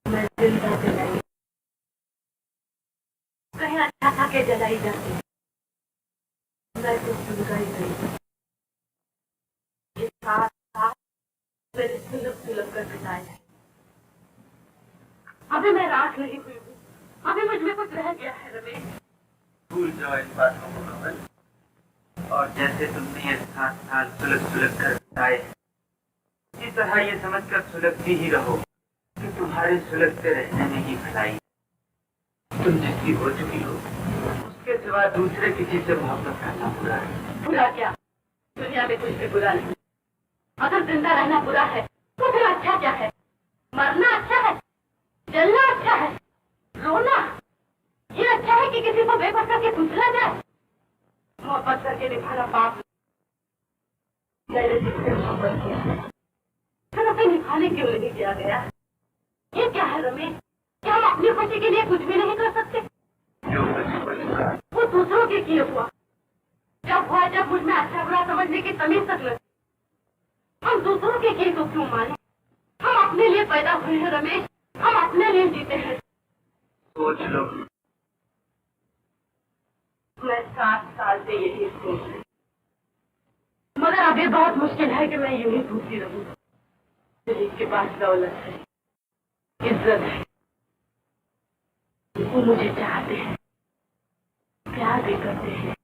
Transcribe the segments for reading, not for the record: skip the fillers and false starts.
मैं जिंदा जलाई, कहीं अच्छा खा के जलाई जाती, मैं तो सुलगाई गई। ये साथ साथ मेरे सुलग सुलग कर बिताए हैं। अभी मैं राख नहीं हुई हूँ, अभी मुझ में कुछ रह गया है रमेश। भूल जाओ इन बातों को कमल, और जैसे तुमने ये 7 साल सुलग सुलग कर बिताए, इसी तरह ये समझकर सुलगती ही रहो कि तुम्हारे सुलगते रहने में ही भलाई। तुम जिसकी हो चुकी हो, उसके सिवा दूसरे किसी से मोहब्बत करना बुरा है। बुरा क्या? दुनिया में कुछ भी बुरा नहीं। अगर जिंदा रहना बुरा है तो फिर अच्छा क्या है? मरना अच्छा है, जलना अच्छा है, रोना ये अच्छा है कि किसी को बेबस करके पूछना जाए? मोहब्बत करके निभाना पाप। मैंने जिससे मोहब्बत किया फिर उसे निभाने क्यों नहीं किया गया? ये क्या है रमेश? क्या हम अपनी खुशी के लिए कुछ भी नहीं कर सकते? जो कुछ वो दूसरों के किए हुआ जब मुझ में अच्छा बुरा समझने की तमीज तक नहीं। हम दूसरों के किए को क्यों माने? हम अपने लिए पैदा हुए हैं रमेश, हम अपने लिए जीते हैं। सोच लो। मैं 7 साल से यही सोच रही, मगर अब ये बहुत मुश्किल है कि मैं यूं ही भूखी रहूं। दिलीप के पास दौलत है, इज्जत है, वो मुझे चाहते हैं, प्यार भी करते हैं,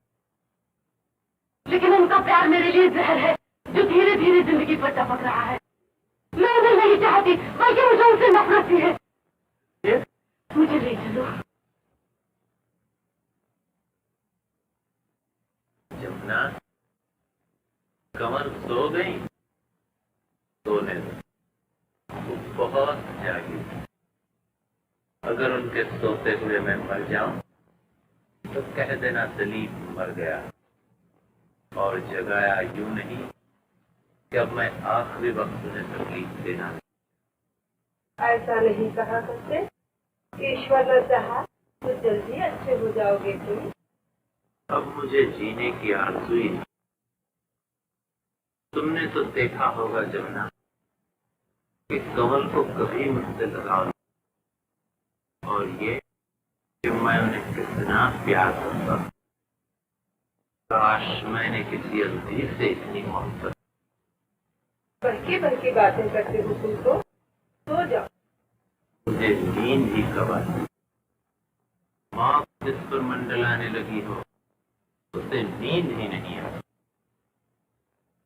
लेकिन उनका प्यार मेरे लिए जहर है जो धीरे धीरे जिंदगी पर टपक रहा है। मैं उन्हें नहीं चाहती, बल्कि मुझे उनसे नफरत ही है। मुझे ले चलो। जमुना, कमर सो गई? सोने दो, वो बहुत जागी। अगर उनके सोते हुए मैं मर जाऊं तो कह देना दिलीप मर गया, और जगाया यूं नहीं कि अब मैं आखिरी वक्त उन्हें तकलीफ देना। ऐसा नहीं कहा करते, ईश्वर ने चाहा तो जल्दी अच्छे हो जाओगे तुम। अब मुझे जीने की आरज़ू ही नहीं। तुमने तो देखा होगा जमुना कि कमल को कभी मुझसे लगाव नहीं, और ये कि मैं उन्हें कितना प्यार करता। काश मैंने किसी अंधेर से इतनी मोहब्बत। बहकी बहकी बातें करते हो तुम तो, सो जाओ। मुझे नींद ही कब आती। माँ जिस पर मंडलाने लगी हो उसे नींद ही नहीं आती।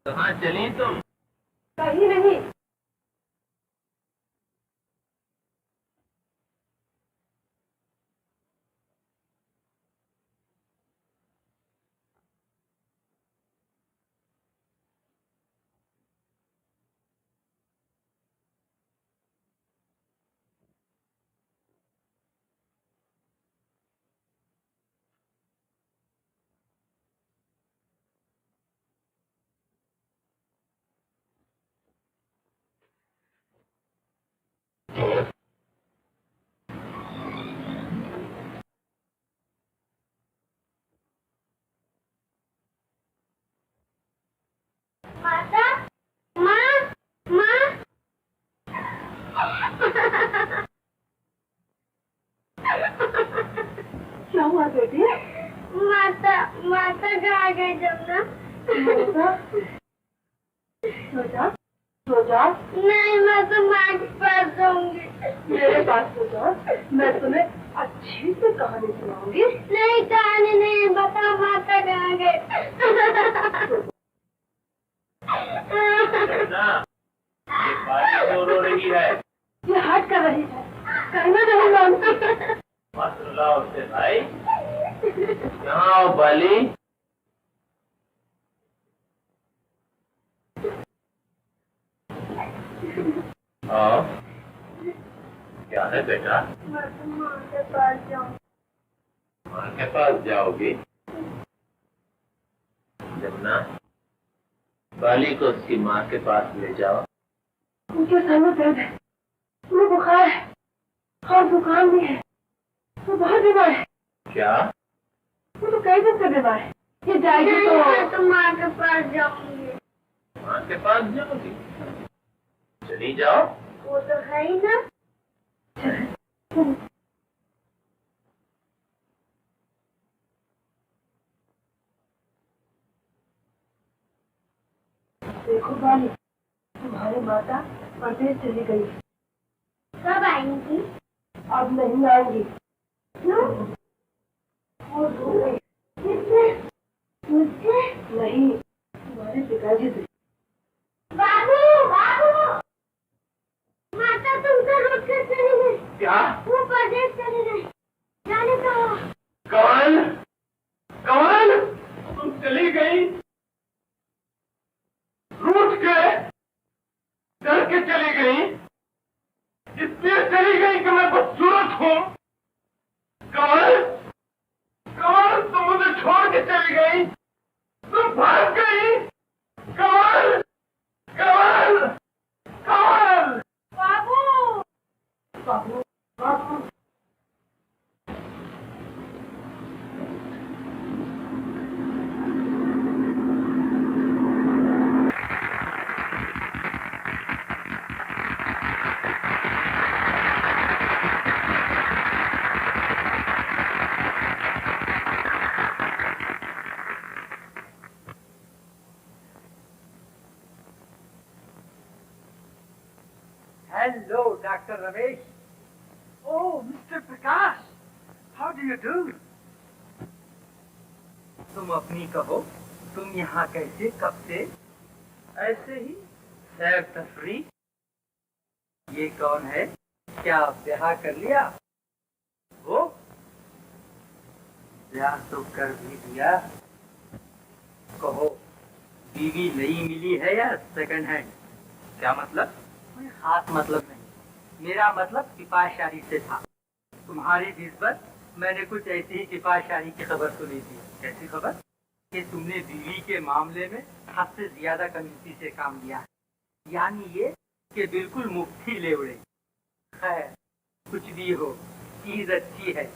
कहाँ चली तुम? कहीं नहीं। माता, माँ, माँ। क्या हुआ बेटी? माता, माता कहाँ गई जमुना? सो जा, सो जा। नहीं, मैं तो माँ के पास जाऊंगी। मेरे पास सो जा, मैं तुम्हें अच्छी से कहानी सुनाऊंगी। नहीं, कहानी नहीं, बता माता कहाँ गई? ये बाली क्यों रो रही है? ये हट कर रही है, कहना नहीं मानती। मत रुलाओ उसे भाई। यहाँ आओ बाली। आओ। क्या है बेटा? मैं तो माँ के पास जाऊँ। माँ के पास जाओगी? जमुना, बाली को उसकी माँ के पास ले जाओ। उनके सर में दर्द है, उन्हें बुखार है और जुकाम भी है, वो बहुत बीमार है। क्या? वो तो कई दिन से बीमार है। ये जाएगी तो मैं तो माँ के पास जाऊंगी। माँ के पास जाओगी? चली जाओ। वो तो है ही ना। देखो बाली, तुम्हारी माता परदेश चली गई। कब आएंगी? अब नहीं आएंगी। क्यों? वो रो गई। किससे? मुझसे? नहीं, तुम्हारे पिताजी से। बाबू, बाबू, माता तुमसे रुक कर चली गई। क्या? वो परदेश चली गई। जाने दो। कौन? कौन? तुम चली गई? रूठ के? डर के चली गई? इसलिए चली गई कि मैं बदसूरत हूँ? कौन? कौन? तुम मुझे छोड़ के चली गई? तुम भाग गई? कौन? कौन? कौन? बाबू, बाबू, बाबू। Hello, Dr. Ramesh. Oh, Mr. Prakash. How do you do? तुम अपनी कहो, तुम यहाँ कैसे, कब से? ऐसे ही, सैर तफरी। ये कौन है? क्या ब्याह कर लिया? वो ब्याह तो कर भी दिया। कहो, बीवी नई मिली है या सेकंड हैंड? क्या मतलब? कोई खास मतलब नहीं, मेरा मतलब किफायतशाही से था। तुम्हारी निस्बत मैंने कुछ ऐसी ही किफायतशाही की खबर सुनी थी। कैसी खबर? कि तुमने बीवी के मामले में हद से ज्यादा कमीजी से काम लिया है, यानी ये कि बिल्कुल मुफ्त ही ले उड़े। खैर, कुछ भी हो, चीज अच्छी है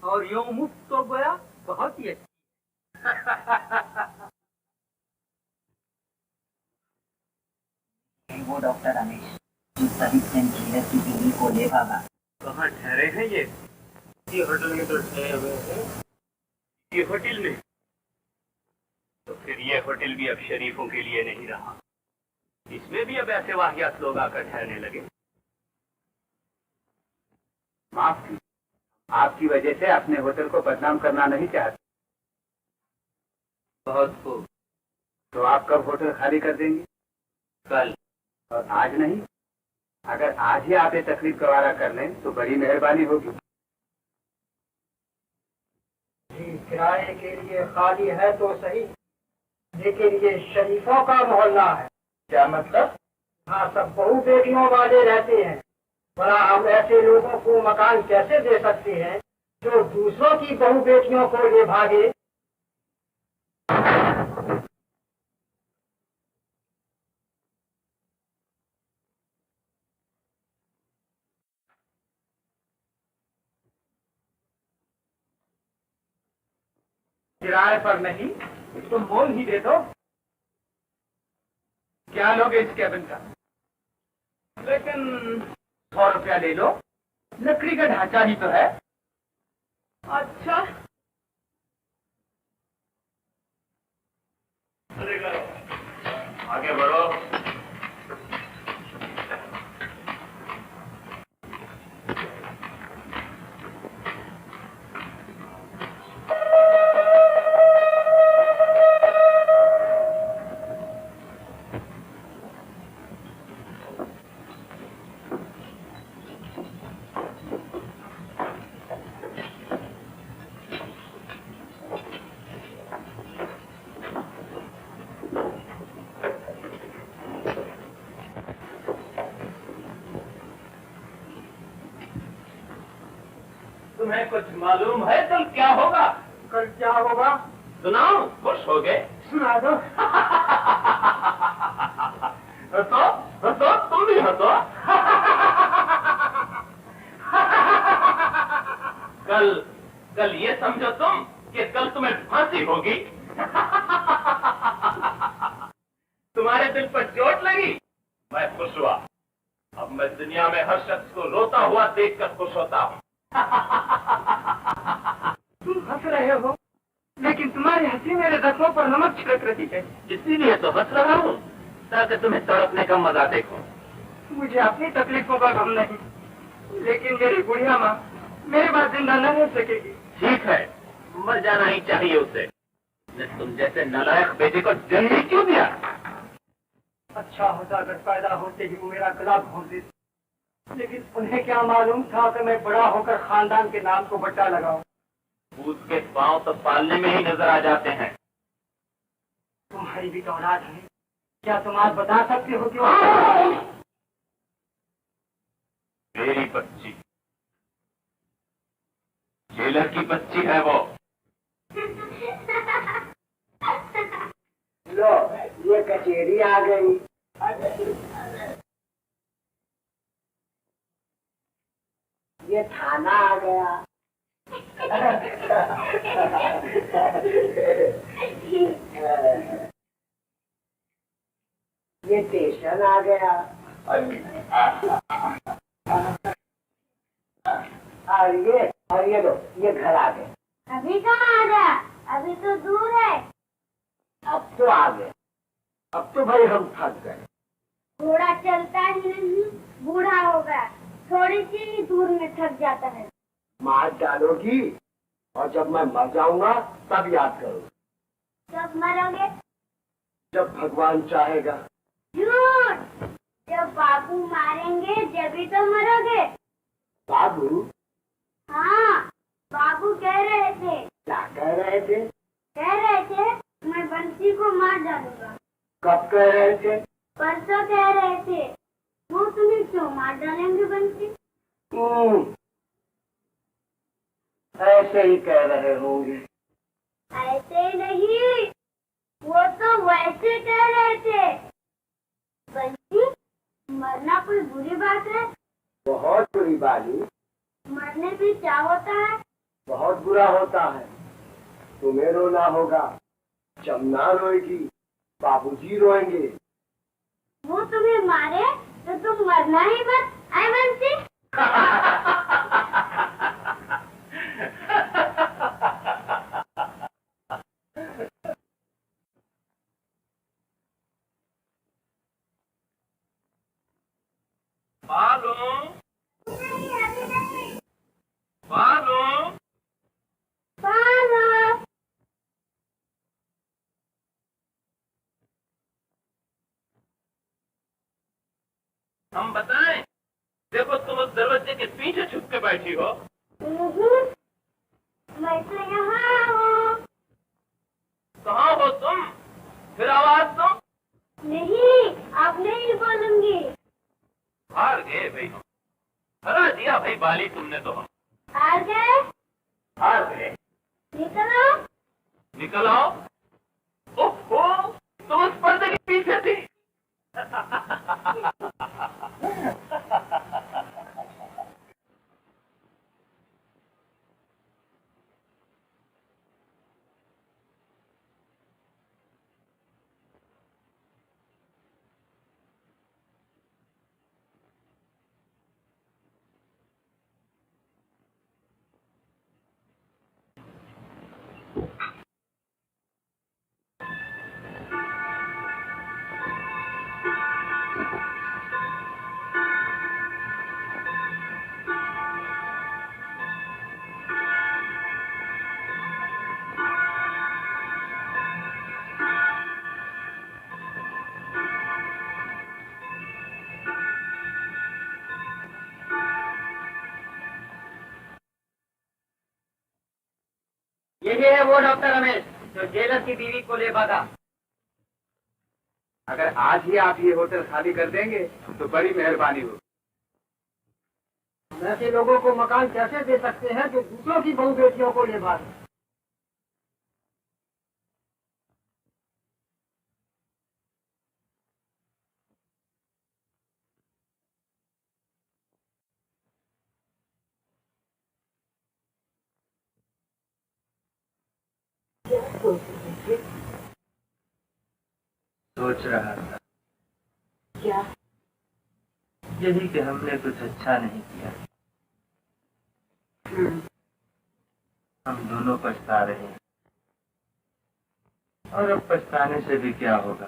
और यूं मुफ्त तो गोया बहुत ही अच्छी। वो डॉक्टर रमेश जो शहीद सेन किलर की बीवी को ले भागा। कहाँ ठहरे हैं ये? होटल में तो ठहरे हुए हैं। ये होटल में? तो फिर ये होटल भी अब शरीफों के लिए नहीं रहा। इसमें भी अब ऐसे वाहियात लोग आकर ठहरने लगे। माफ कीजिए, आपकी वजह से अपने होटल को बदनाम करना नहीं चाहते। बहुत खूब। तो आप कब होटल खाली कर देंगे? कल। और आज नहीं? अगर आज ही आप ये तकलीफ गवारा कर लें तो बड़ी मेहरबानी होगी। जी, किराए के लिए खाली है तो सही, लेकिन ये शरीफों का मोहल्ला है। क्या मतलब? हाँ, सब बहू बेटियों वाले रहते हैं। भला हम ऐसे लोगों को मकान कैसे दे सकते हैं जो दूसरों की बहू बेटियों को ले भागे? किराए पर नहीं, तुम मोल ही दे दो। क्या लोगे इस केबिन का? लेकिन 100 रुपया ले लो, लकड़ी का ढांचा ही तो है। अच्छा, आगे बढ़ो। तुम्हें कुछ मालूम है कल क्या होगा? कल क्या होगा? सुनाओ, खुश हो गए? सुना दो। हंसो, हंसो, तुम भी हंसो। कल ये समझो तुम कि कल तुम्हें फांसी होगी। तुम्हारे दिल पर चोट लगी, मैं खुश हुआ। अब मैं दुनिया में हर शख्स को रोता हुआ देखकर खुश होता हूँ। तुम हंस रहे हो, लेकिन तुम्हारी हंसी मेरे जख्मों पर नमक छिड़क रही है। इसीलिए तो हंस रहा हूँ, ताकि तुम्हें तड़पने का मजा देखो। मुझे अपनी तकलीफों का गम नहीं, लेकिन मेरी बुढ़िया माँ मेरे बाद जिंदा न रह सकेगी। ठीक है, मर जाना ही चाहिए उसे। ने तुम जैसे नालायक बेटे को जन्म ही क्यों दिया? अच्छा होता अगर पैदा होते ही वो मेरा गला घोंट देती, लेकिन उन्हें क्या मालूम था कि मैं बड़ा होकर खानदान के नाम को बट्टा लगाऊं। उसके पांव तो पालने में ही नजर आ जाते हैं। तुम्हारी भी तो औलाद है, क्या तुम आज बता सकते हो कि मेरी बच्ची, जेलर की बच्ची है वो। लो, ये कचेरी आ गई। ये थाना आ गया। ये स्टेशन आ गया। और ये लो, ये घर आ गए। अभी कहाँ आ गया? अभी तो दूर है। अब तो आ गए। अब तो भाई हम थक गए। घोड़ा चलता ही नहीं, बूढ़ा हो गया, थोड़ी सी ही दूर में थक जाता है। मार डालोगी और जब मैं मर जाऊंगा तब याद करो। कब मरोगे? जब भगवान चाहेगा। झूठ! जब बाबू मारेंगे जभी तो मरोगे। बाबू? हाँ, बाबू कह रहे थे। क्या कह रहे थे? कह रहे थे मैं बंसी को मार डालूंगा। कब कह रहे थे? परसों कह रहे थे। वो तुम्हें क्यों मार डालेंगे बंसी? ऐसे ही कह रहे होंगे। ऐसे नहीं, वो तो वैसे कह रहे थे। बंसी, मरना कोई बुरी बात है? बहुत बुरी बाली। मरने से क्या होता है? बहुत बुरा होता है। तुम्हें रोना होगा, जमुना रोएगी, बाबूजी रोएंगे। वो तुम्हें मारे तो तुम मरना ही मत, आए बंसी। मालूम नहीं। मालूम हम बताएं? देखो तुम उस दरवाजे के पीछे छुप के बैठी हो। मैं तो यहाँ हूँ। कहाँ हो तुम? फिर आवाज दो। नहीं, अब नहीं बोलूंगी। हार गए भाई हम। हरा दिया भाई बाली तुमने तो हम। हार गए? हार गए। निकलो। निकल आओ। ओहो, तुम उस पर्दे के पीछे थी। यही है वो डॉक्टर रमेश जो जेलर की बीवी को ले भागा। अगर आज ही आप ये होटल खाली कर देंगे तो बड़ी मेहरबानी होगी। ऐसे लोगों को मकान कैसे दे सकते हैं जो दूसरों की बहू बेटियों को ले भागे? सोच रहा था क्या? यही कि हमने कुछ अच्छा नहीं किया। हम दोनों पछता रहे हैं, और अब पछताने से भी क्या होगा?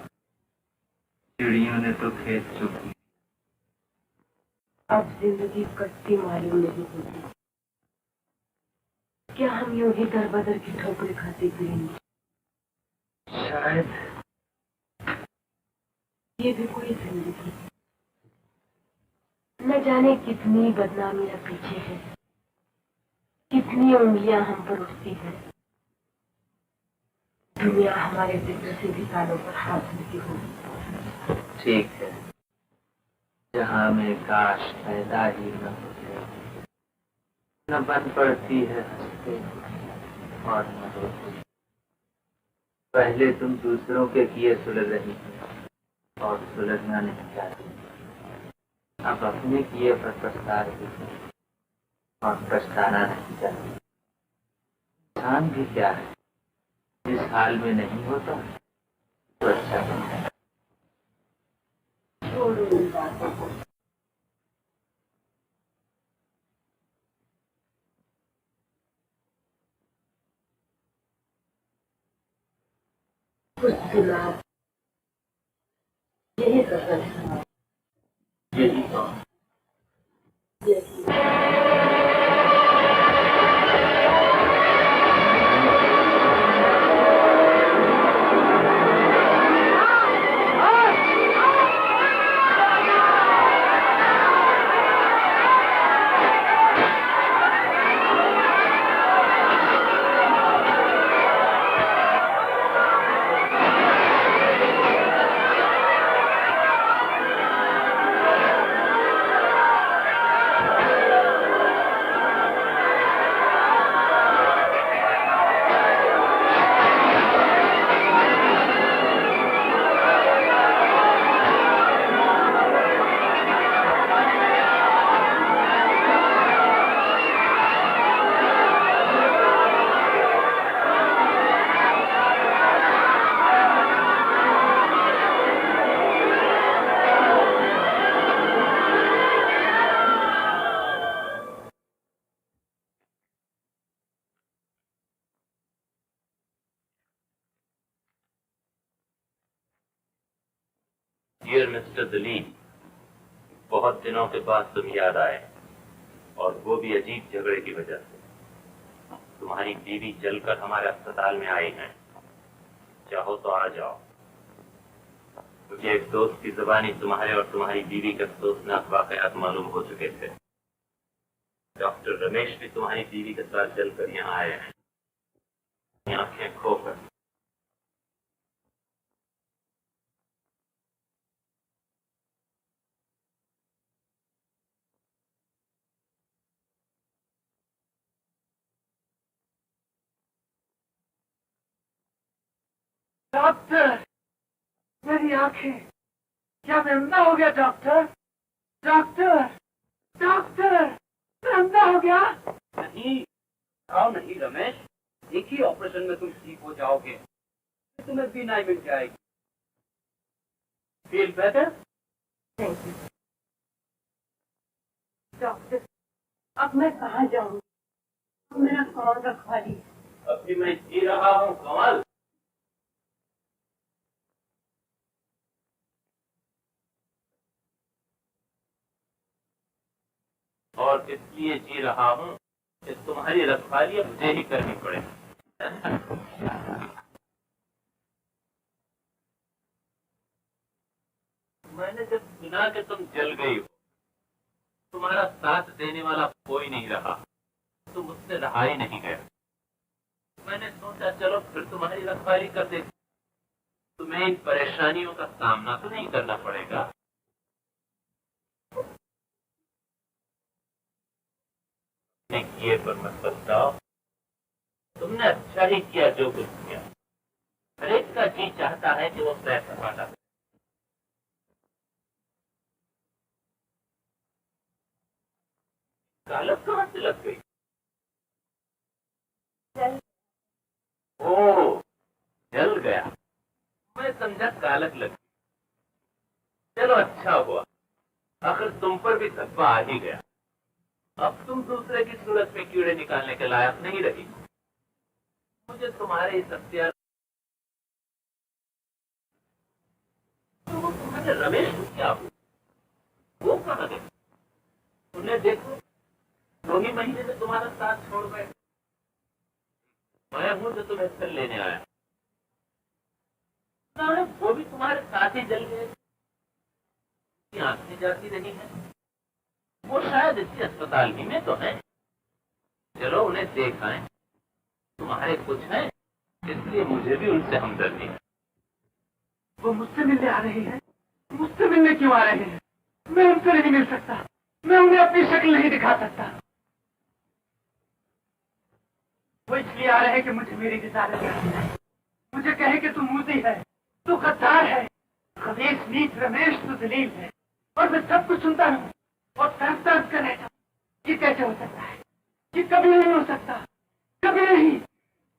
चिड़ियों ने तो खेत चुग लिया। अब जिंदगी कटती मालूम नहीं होती। क्या हम यूं ही दर बदर की ठोकरें खाते फिरेंगे? शायद ये भी कोई जिंदगी। न जाने कितनी बदनामियां पीछे है, कितनी उंगलियां हम पर उठती हैं। दुनिया हमारे जिक्र से भी तालों पर हाथ धरती होगी। ठीक है, जहाँ में काश पैदा ही न होते, न बन पड़ती है हंसते और न रोते। पहले तुम दूसरों के किए सुलझ रही हो और सुलझना नहीं चाहती। अब अपने किए पर पछता रही हो और पछताना नहीं चाहती। इंसान भी क्या है, जिस हाल में नहीं होता तो अच्छा बनता है। छोड़ो इन बातों को। कुछ सुनाओ, यही तो है। यही तो यही डियर मिस्टर दलीप, बहुत दिनों के बाद तुम याद आए, और वो भी अजीब झगड़े की वजह से। तुम्हारी बीवी जलकर हमारे अस्पताल में आई है। चाहो तो आ जाओ। मुझे एक दोस्त की जुबानी तुम्हारे और तुम्हारी बीवी के अफसोसनाक वाकयात मालूम हो चुके थे। डॉक्टर रमेश भी तुम्हारी बीवी के साथ जलकर यहाँ आए हैं, आंखें खोकर। डॉक्टर, मेरी आंखें, क्या मैं अंधा हो गया? डॉक्टर, डॉक्टर, डॉक्टर, मैं अंधा हो गया? नहीं, आओ नहीं रमेश, एक ही ऑपरेशन में तुम ठीक हो जाओगे। तुम्हें बीनाई मिल जाएगी। Feel better? Thank you doctor. अब मैं कहाँ जाऊँ? मेरा कौन रखवाली? अभी मैं जी रहा हूँ कमल। और इसलिए जी रहा हूँ कि तुम्हारी रखवाली अब मुझे ही करनी पड़े। मैंने जब सुना कि तुम जल गई हो, तुम्हारा साथ देने वाला कोई नहीं रहा, तो मुझसे रहा ही नहीं गया। मैंने सोचा चलो फिर तुम्हारी रखवाली कर दे, तुम्हें इन परेशानियों का सामना तो नहीं करना पड़ेगा। किए पर मत पछताओ, तुमने अच्छा ही किया जो कुछ किया। हर एक का जी चाहता है कि वो पैर सपाटा। कालक कहाँ से लग गई? ओ, जल गया। मैं समझा कालक लग गई। चलो अच्छा हुआ, आखिर तुम ऊपर भी धब्बा आ ही गया। अब तुम दूसरे की सूरत में कीड़े निकालने के लायक नहीं रही। मुझे तुम्हारे इस अख्तियार तो वो तुम्हारे रमेश को क्या हुआ? वो कहाँ गए? उन्हें देखो, 2 ही महीने में तुम्हारा साथ छोड़ गए। मैं हूं जो तुम्हें फिर लेने आया। वो भी तुम्हारे साथ ही जल गए। आंखें जाती रही है। वो शायद इसी अस्पताल ही में तो है। चलो उन्हें देखाएं। तुम्हारे कुछ है, इसलिए मुझे भी उनसे हमदर्दी है। वो मुझसे मिलने आ रहे हैं। मुझसे मिलने क्यों आ रहे हैं? मैं उनसे नहीं मिल सकता। मैं उन्हें अपनी शक्ल नहीं दिखा सकता। वो इसलिए आ रहे हैं कि मुझे मेरी रिसालत याद है। मुझे कहे कि तू मूसी है, तू गद्दार है, खबीस नीच रमेश तू जलील है। और मैं सब कुछ सुनता हूँ और तरस तरस कर रहता हूँ। ये कैसे हो सकता है? ये कभी नहीं हो सकता। कभी नहीं,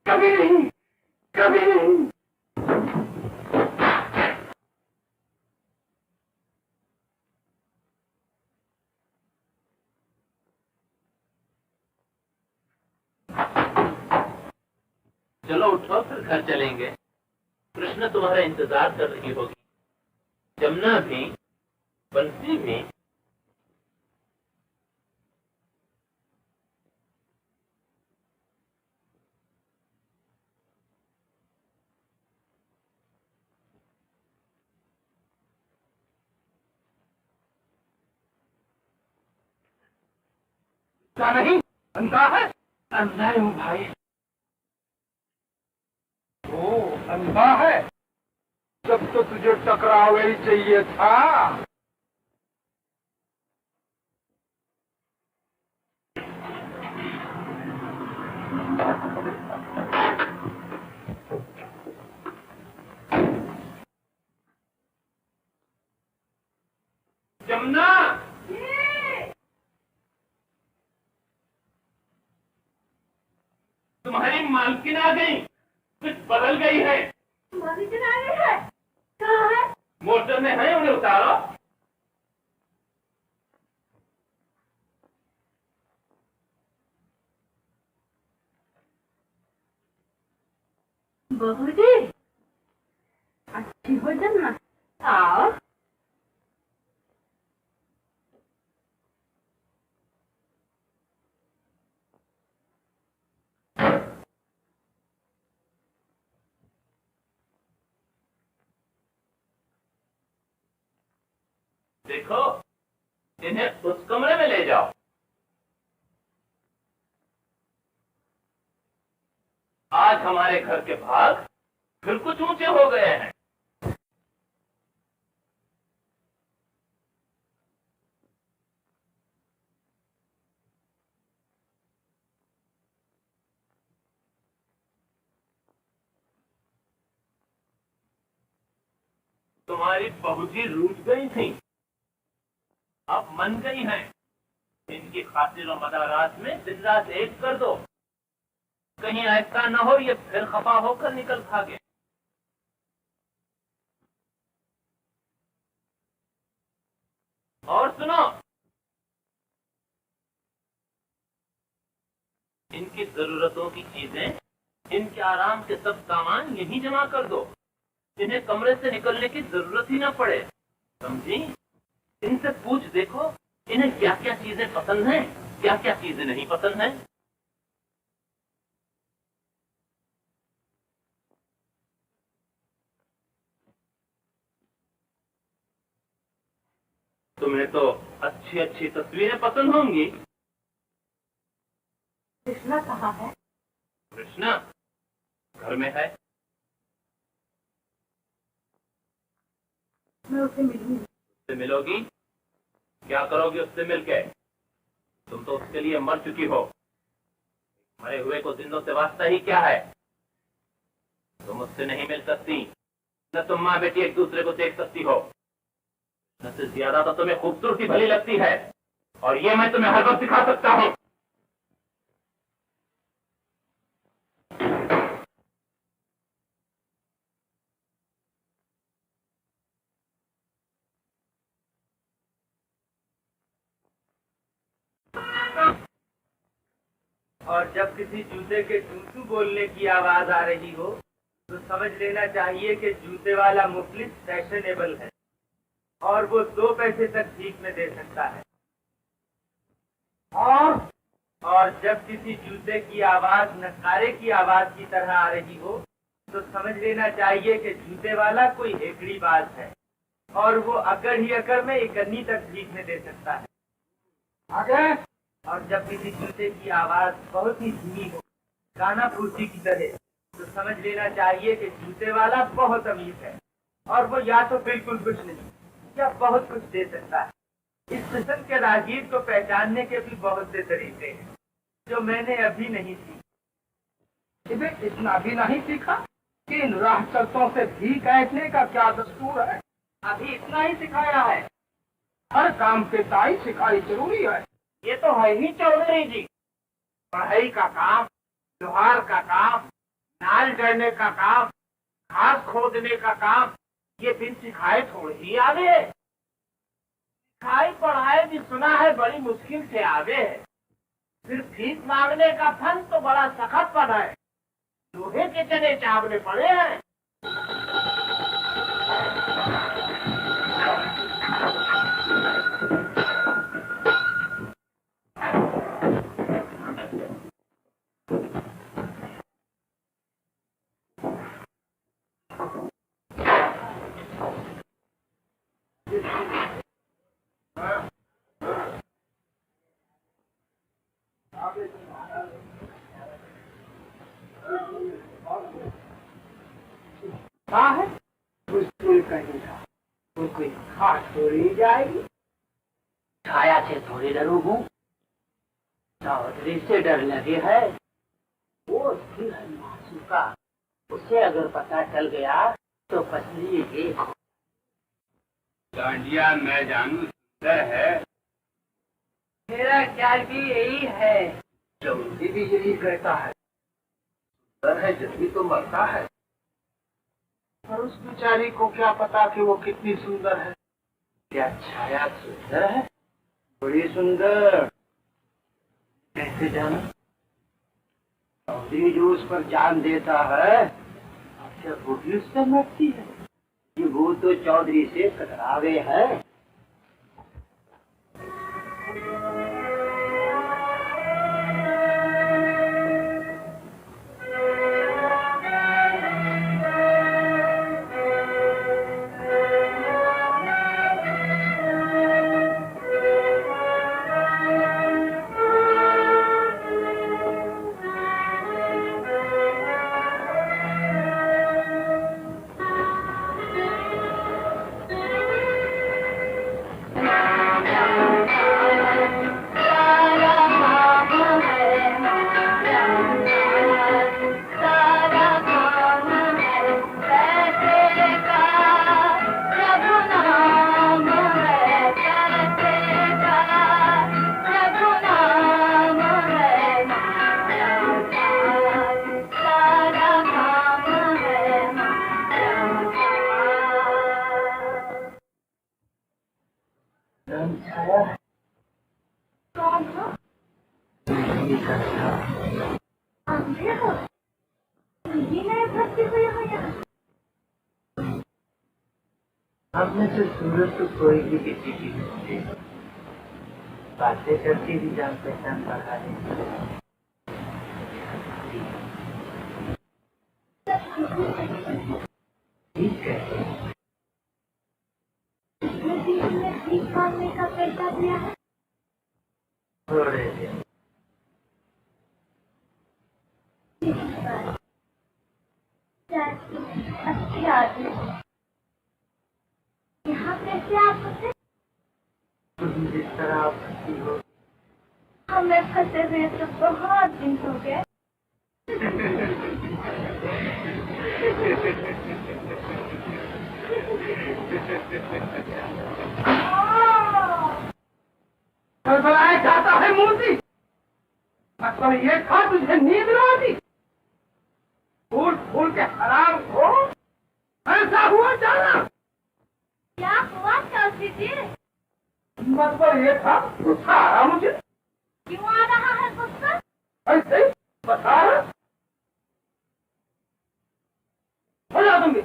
कभी नहीं, कभी नहीं। चलो उठो, फिर घर चलेंगे। कृष्ण तुम्हारा इंतजार कर रही होगी, जमुना भी, बंसी भी। क्या नहीं? अंधा है? अंधा हूँ भाई। ओ, अंधा है? जब तो तुझे टकराव ही चाहिए था। जमुना, तुम्हारी मालकिन आ गई। कुछ बदल गई है। मालकिन आ गई है? कहाँ है? मोटर में है, उन्हें उतारो। बहू जी, अच्छी हो जमुना। आओ। देखो, इन्हें उस कमरे में ले जाओ। आज हमारे घर के भाग फिर कुछ ऊंचे हो गए हैं। तुम्हारी बहुजी रूठ गई थी, अब मन गई हैं। इनकी खातिर और मदारात में दिन रात एक कर दो। कहीं ऐसा न हो ये फिर खफा होकर निकल भागे। और सुनो, इनकी जरूरतों की चीजें, इनके आराम के सब सामान यहीं जमा कर दो। इन्हें कमरे से निकलने की जरूरत ही ना पड़े, समझी? इनसे पूछ देखो, इन्हें क्या क्या चीजें पसंद हैं, क्या क्या चीजें नहीं पसंद हैं। तुम्हें तो अच्छी अच्छी तस्वीरें पसंद होंगी। कृष्णा कहाँ है? कृष्णा घर में है। मैं उसे मिलूंगी। उससे मिलोगी? क्या करोगी उससे मिलके? तुम तो उसके लिए मर चुकी हो। मरे हुए को जिंदों से वास्ता ही क्या है? तुम उससे नहीं मिल सकती, न तुम माँ बेटी एक दूसरे को देख सकती हो। न से ज्यादा तो तुम्हें खूबसूरती भली लगती है, और ये मैं तुम्हें हर वक्त दिखा सकता हूँ। और जब किसी जूते के टूटू बोलने की आवाज आ रही हो तो समझ लेना चाहिए कि जूते वाला मुफलिस फैशनेबल है और वो 2 पैसे तक भीख में दे सकता है। और जब किसी जूते की आवाज नकारे की आवाज की तरह आ रही हो तो समझ लेना चाहिए कि जूते वाला कोई हेकड़ी बाज है और वो अकड़ ही अकड़ में 1 अन्नी तक भीख में दे सकता है। आगे। और जब किसी जूते की आवाज बहुत ही धीमी हो, गाना फूसी की तरह, तो समझ लेना चाहिए कि जूते वाला बहुत अमीर है और वो या तो बिल्कुल कुछ नहीं या बहुत कुछ दे सकता है। इस किस्म के राहगीर को पहचानने के भी बहुत से तरीके हैं जो मैंने अभी नहीं सीखे। इन्हें इतना भी नहीं सीखा कि इन राह चलतों से भीख ऐंठने का क्या दस्तूर है। अभी इतना ही सिखाया है। हर काम के ताई सिखाई जरूरी है। ये तो है ही चौधरी जी। पढ़ाई का काम, लोहार का काम, नाल जड़ने का काम, घास खोदने का काम, ये बिन सिखाए थोड़े ही आवे। सिखाई पढ़ाई भी सुना है बड़ी मुश्किल से आवे है। फिर फीस मांगने का फन तो बड़ा सख्त पन है। लोहे के चने चावले पड़े हैं। कहा है स्कूल कहेगा वो कोई खास थोड़ी जाएगी। छाया से थोड़ी डरू हूँ, चौधरी से डर लगे है। वो स्थिर है मासूका, उसे अगर पता चल गया तो फसली एक। डांडिया मैं जानू सुंदर है। मेरा ख्याल भी यही है। चौधरी भी यही कहता है। सुंदर है जल्दी तो मरता है, पर उस बेचारी को क्या पता कि वो कितनी सुंदर है। क्या छाया सुंदर है? बड़ी सुंदर। कैसे जाना? चौधरी जो उस पर जान देता है, क्या वो भी उससे मरती है? ये वो तो चौधरी से कतरावे है। हमने से सूरत तो कोई भी किसी की नहीं, बातें करके भी जान पहचान बढ़ा दें। ठीक है। भीख मांगने का पैसा दिया है। थोड़े दिन अच्छी आदमी यहाँ कैसे आ सकते? तुम जिस तरह आप फंसी हो। हमें फंसे हुए तो बहुत दिन हो गए। बड़बड़ाया जाता है मूर्ति। मतलब ये था तुझे नींद ना आती। फूल फूल के हराम को ऐसा हुआ जाना। क्या हुआ चौधरी जी? मतलब ये था गुस्सा आ रहा मुझे। क्यों आ रहा है गुस्सा? ऐसे ही बता हो जा तुम भी।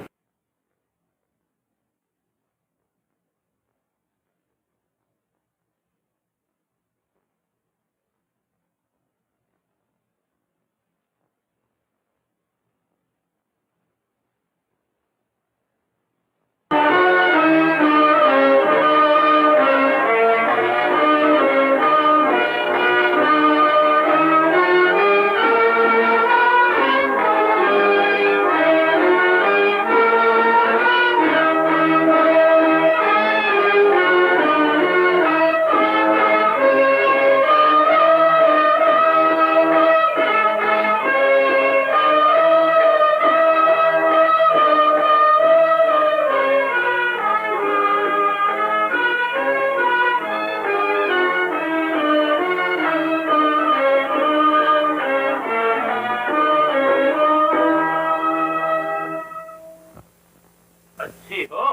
अच्छी हो?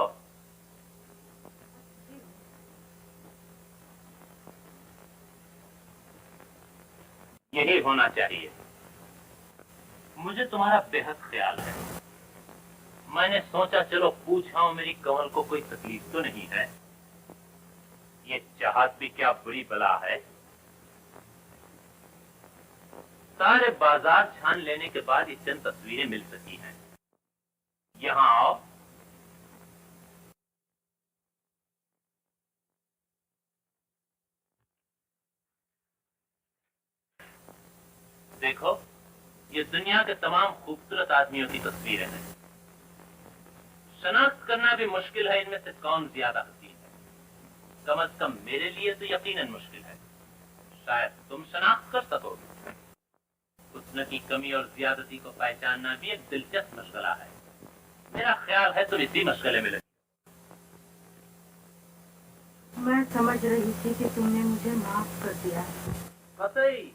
यही होना चाहिए। मुझे तुम्हारा बेहद ख्याल है। मैंने सोचा चलो पूछाऊं मेरी कमल को कोई तकलीफ तो नहीं है। ये चाहत भी क्या बुरी बला है। सारे बाजार छान लेने के बाद ये चंद तस्वीरें मिल सकी हैं। यहां आओ। देखो, ये दुनिया के तमाम खूबसूरत आदमियों की तस्वीरें हैं। शनाख्त करना भी मुश्किल है इनमें से कौन ज्यादा हसीन है। कम से कम मेरे लिए तो यकीनन मुश्किल है। शायद तुम शनाख्त कर सकोगे। हुस्न की कमी और ज्यादती को पहचानना भी एक दिलचस्प मशगला है। मेरा ख्याल है तुम इसी मशगले में लगे। मैं समझ रही थी कि तुमने मुझे माफ कर दिया है। कतई।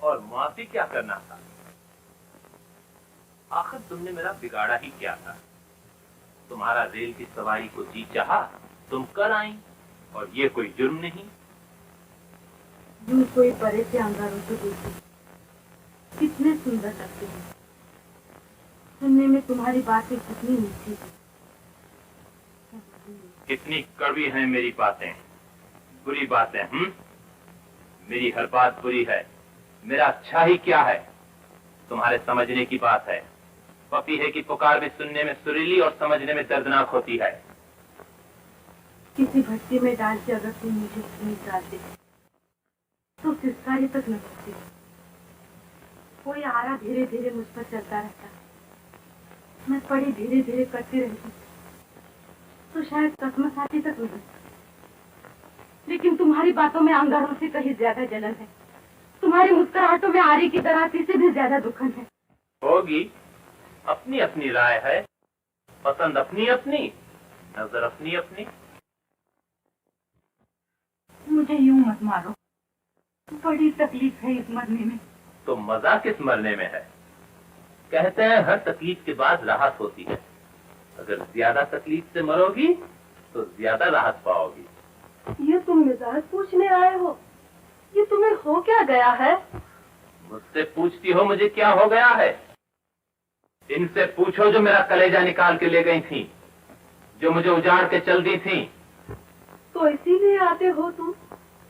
और माफी क्या करना था? आखिर तुमने मेरा बिगाड़ा ही क्या था? तुम्हारा रेल की सवारी को जी चाहा, तुम कर आई, और ये कोई जुर्म नहीं। यूं कोई परे से अंगारों को देखी, कितने सुंदर लगते हैं। सुनने में तुम्हारी बातें कितनी मीठी थी। कितनी कड़वी हैं मेरी बातें, बुरी बातें। मेरी हर बात बुरी है। मेरा अच्छा ही क्या है? तुम्हारे समझने की बात है। पपीहे की पुकार भी सुनने में सुरीली और समझने में दर्दनाक होती है। किसी भट्टी में डाल के अगर तुम मुझे नींद डालते तो सिसकारी तक न होती। कोई आरा धीरे धीरे मुझ पर चलता रहता, मैं पड़ी धीरे धीरे करती रहती तो शायद कसमस आती तक नहीं। लेकिन तुम्हारी बातों में अंगारों से कहीं ज्यादा जलन है। तुम्हारी मुस्कुराहटों में आरी की दराती से भी ज्यादा दुखन है। होगी। अपनी अपनी राय है, पसंद अपनी अपनी, नजर अपनी अपनी। मुझे यूं मत मारो, बड़ी तकलीफ है इस मरने में। तो मजा किस मरने में है? कहते हैं हर तकलीफ के बाद राहत होती है। अगर ज्यादा तकलीफ से मरोगी तो ज्यादा राहत पाओगी। ये तुम मिजाज पूछने आए हो? ये तुम्हें हो क्या गया है? मुझसे पूछती हो मुझे क्या हो गया है? इनसे पूछो जो मेरा कलेजा निकाल के ले गई थी, जो मुझे उजाड़ के चल दी थी। तो इसीलिए आते हो तुम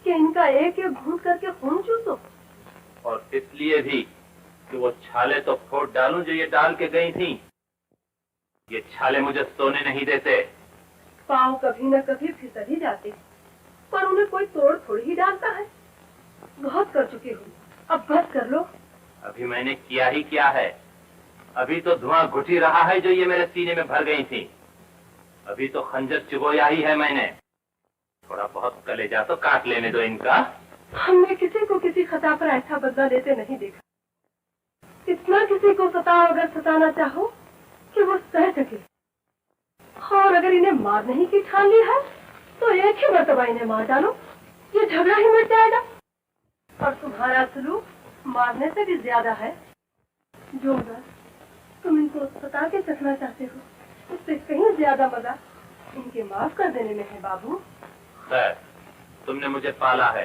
कि इनका एक एक घूंट करके खून चूसो? और इसलिए भी कि वो छाले तो फोड़ डालूं जो ये डाल के गई थी। ये छाले मुझे सोने नहीं देते। पाँव कभी न कभी फिसल ही जाते, पर उन्हें कोई तोड़ थोड़ी ही डालता है। बहुत कर चुकी हूँ, अब बस कर लो। अभी मैंने किया ही क्या है? अभी तो धुआं घुट ही रहा है जो ये मेरे सीने में भर गई थी। अभी तो खंजर चुभोया ही है मैंने। थोड़ा बहुत कलेजा तो काट लेने दो इनका। हमने किसी को किसी खता पर ऐसा बदला लेते नहीं देखा। इतना किसी को सताओ अगर सताना चाहो कि वो सह सके। और अगर इन्हें मार नहीं की ठान ली है तो एक ही मर्तबा इन्हें मार डालो, ये झगड़ा ही मिट जाएगा। और तुम्हारा सलूक मारने से भी ज्यादा है। जो मजा तुम इनको सता के चखना चाहते हो उससे कहीं ज्यादा मजा इनके माफ कर देने में है बाबू। खैर, तुमने मुझे पाला है,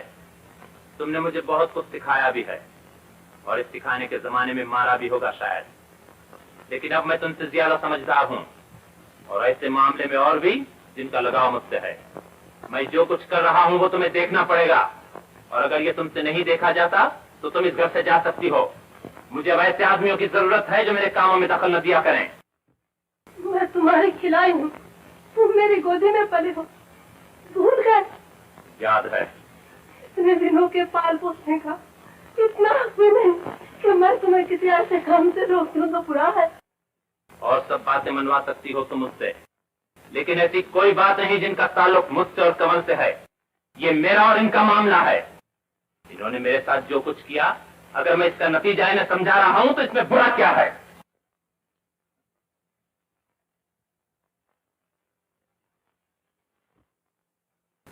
तुमने मुझे बहुत कुछ सिखाया भी है। और इस सिखाने के जमाने में मारा भी होगा शायद, लेकिन अब मैं तुमसे ज्यादा समझदार हूँ और ऐसे मामले में और भी जिनका लगाव मुझसे है। मैं जो कुछ कर रहा हूँ वो तुम्हें देखना पड़ेगा, और अगर ये तुमसे नहीं देखा जाता तो तुम इस घर से जा सकती हो। मुझे अब ऐसे आदमियों की जरूरत है जो मेरे कामों में दखल न दिया करें। मैं तुम्हारी खिलाई हूँ, तुम मेरी गोदी में पले हो, भूल गए? याद है। इतने दिनों के पाल पोसने का इतना हक भी नहीं कि मैं तुम्हें किसी ऐसे काम से रोक दूं तो बुरा है। और सब बातें मनवा सकती हो तुम मुझसे, लेकिन ऐसी कोई बात नहीं जिनका ताल्लुक मुझसे और कमल से है। ये मेरा और इनका मामला है। इन्होंने मेरे साथ जो कुछ किया, अगर मैं इसका नतीजा इन्हें समझा रहा हूं तो इसमें बुरा क्या है?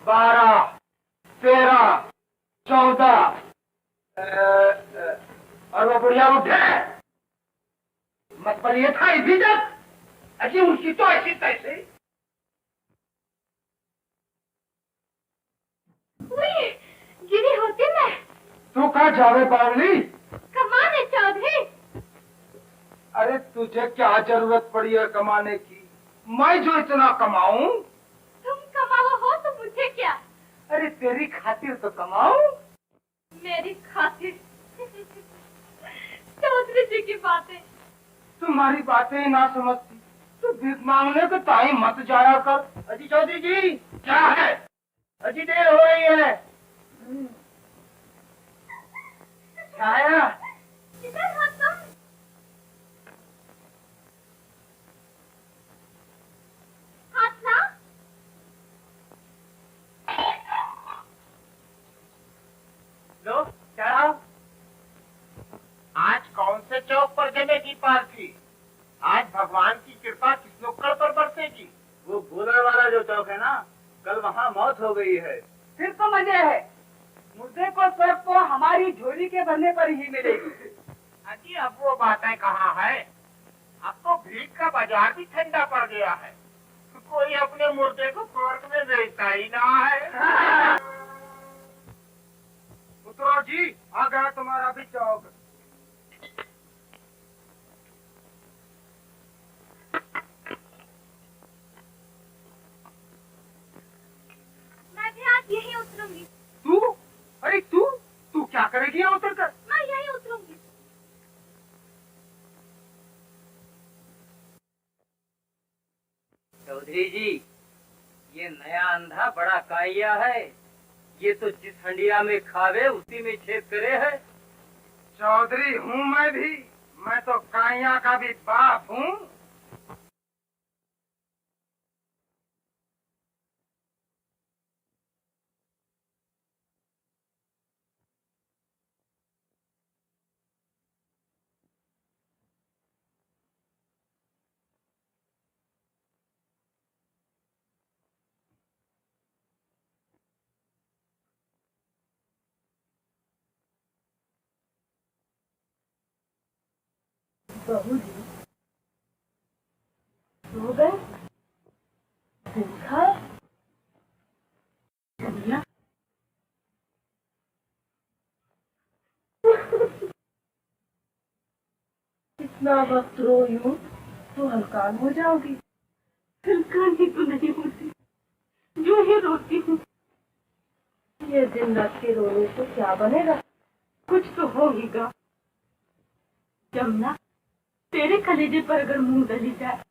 बारह, 13, 14 और वो बुढ़िया उठे मत पर ये था इज्जत अजी उसकी तो ऐसी तैसे। गिरी होती मैं। तू कहाँ जावे पावली? कमाने चौधरी। अरे तुझे क्या जरूरत पड़ी है कमाने की? मैं जो इतना कमाऊं। तुम कमाओ हो तो मुझे क्या? अरे तेरी खातिर तो कमाऊं। मेरी खातिर? चौधरी जी की बातें। तुम्हारी बातें ही ना समझती तो भीख मांगने के टाइम मत जाया कर। अजी चौधरी जी क्या है? अजी देर हो रही है। छाया किधर हो तुम? हाथ ना। लो चढ़ाओ। आज कौन से चौक पर जमेगी पालकी? आज भगवान की कृपा किस नुक्कड़ पर बरसेगी? वो भूलर वाला जो चौक है ना, कल वहाँ मौत हो गई है। फिर तो मजे है। मुर्दे को स्वर्ग तो हमारी झोली के भरने पर ही मिलेगी। अजी अब वो बातें कहाँ है? अब तो भीख का बाजार भी ठंडा पड़ गया है। कोई अपने मुर्दे को स्वर्ग में बेचता ही ना है। उतरो जी, आ गया तुम्हारा भी चौक। मैं भी आज यहीं उतरूंगी। तू? अरे तू क्या करेगी यहाँ उतर कर? मैं यहीं उतरूंगी। चौधरी जी, ये नया अंधा बड़ा काइया है। ये तो जिस हंडिया में खावे उसी में छेद करे है। चौधरी हूँ मैं भी। मैं तो काइया का भी बाप हूँ। बहू जी सो गए? देखा ना? इतना वक्त रो यूं तो हल्कान हो जाओगी। हल्कान ही तो नहीं होती, यूं ही रोती हूँ। ये दिन रात के रोने से क्या बनेगा? कुछ तो होगा। जमुना, तेरे कलेजे पर अगर मुंह दली जाए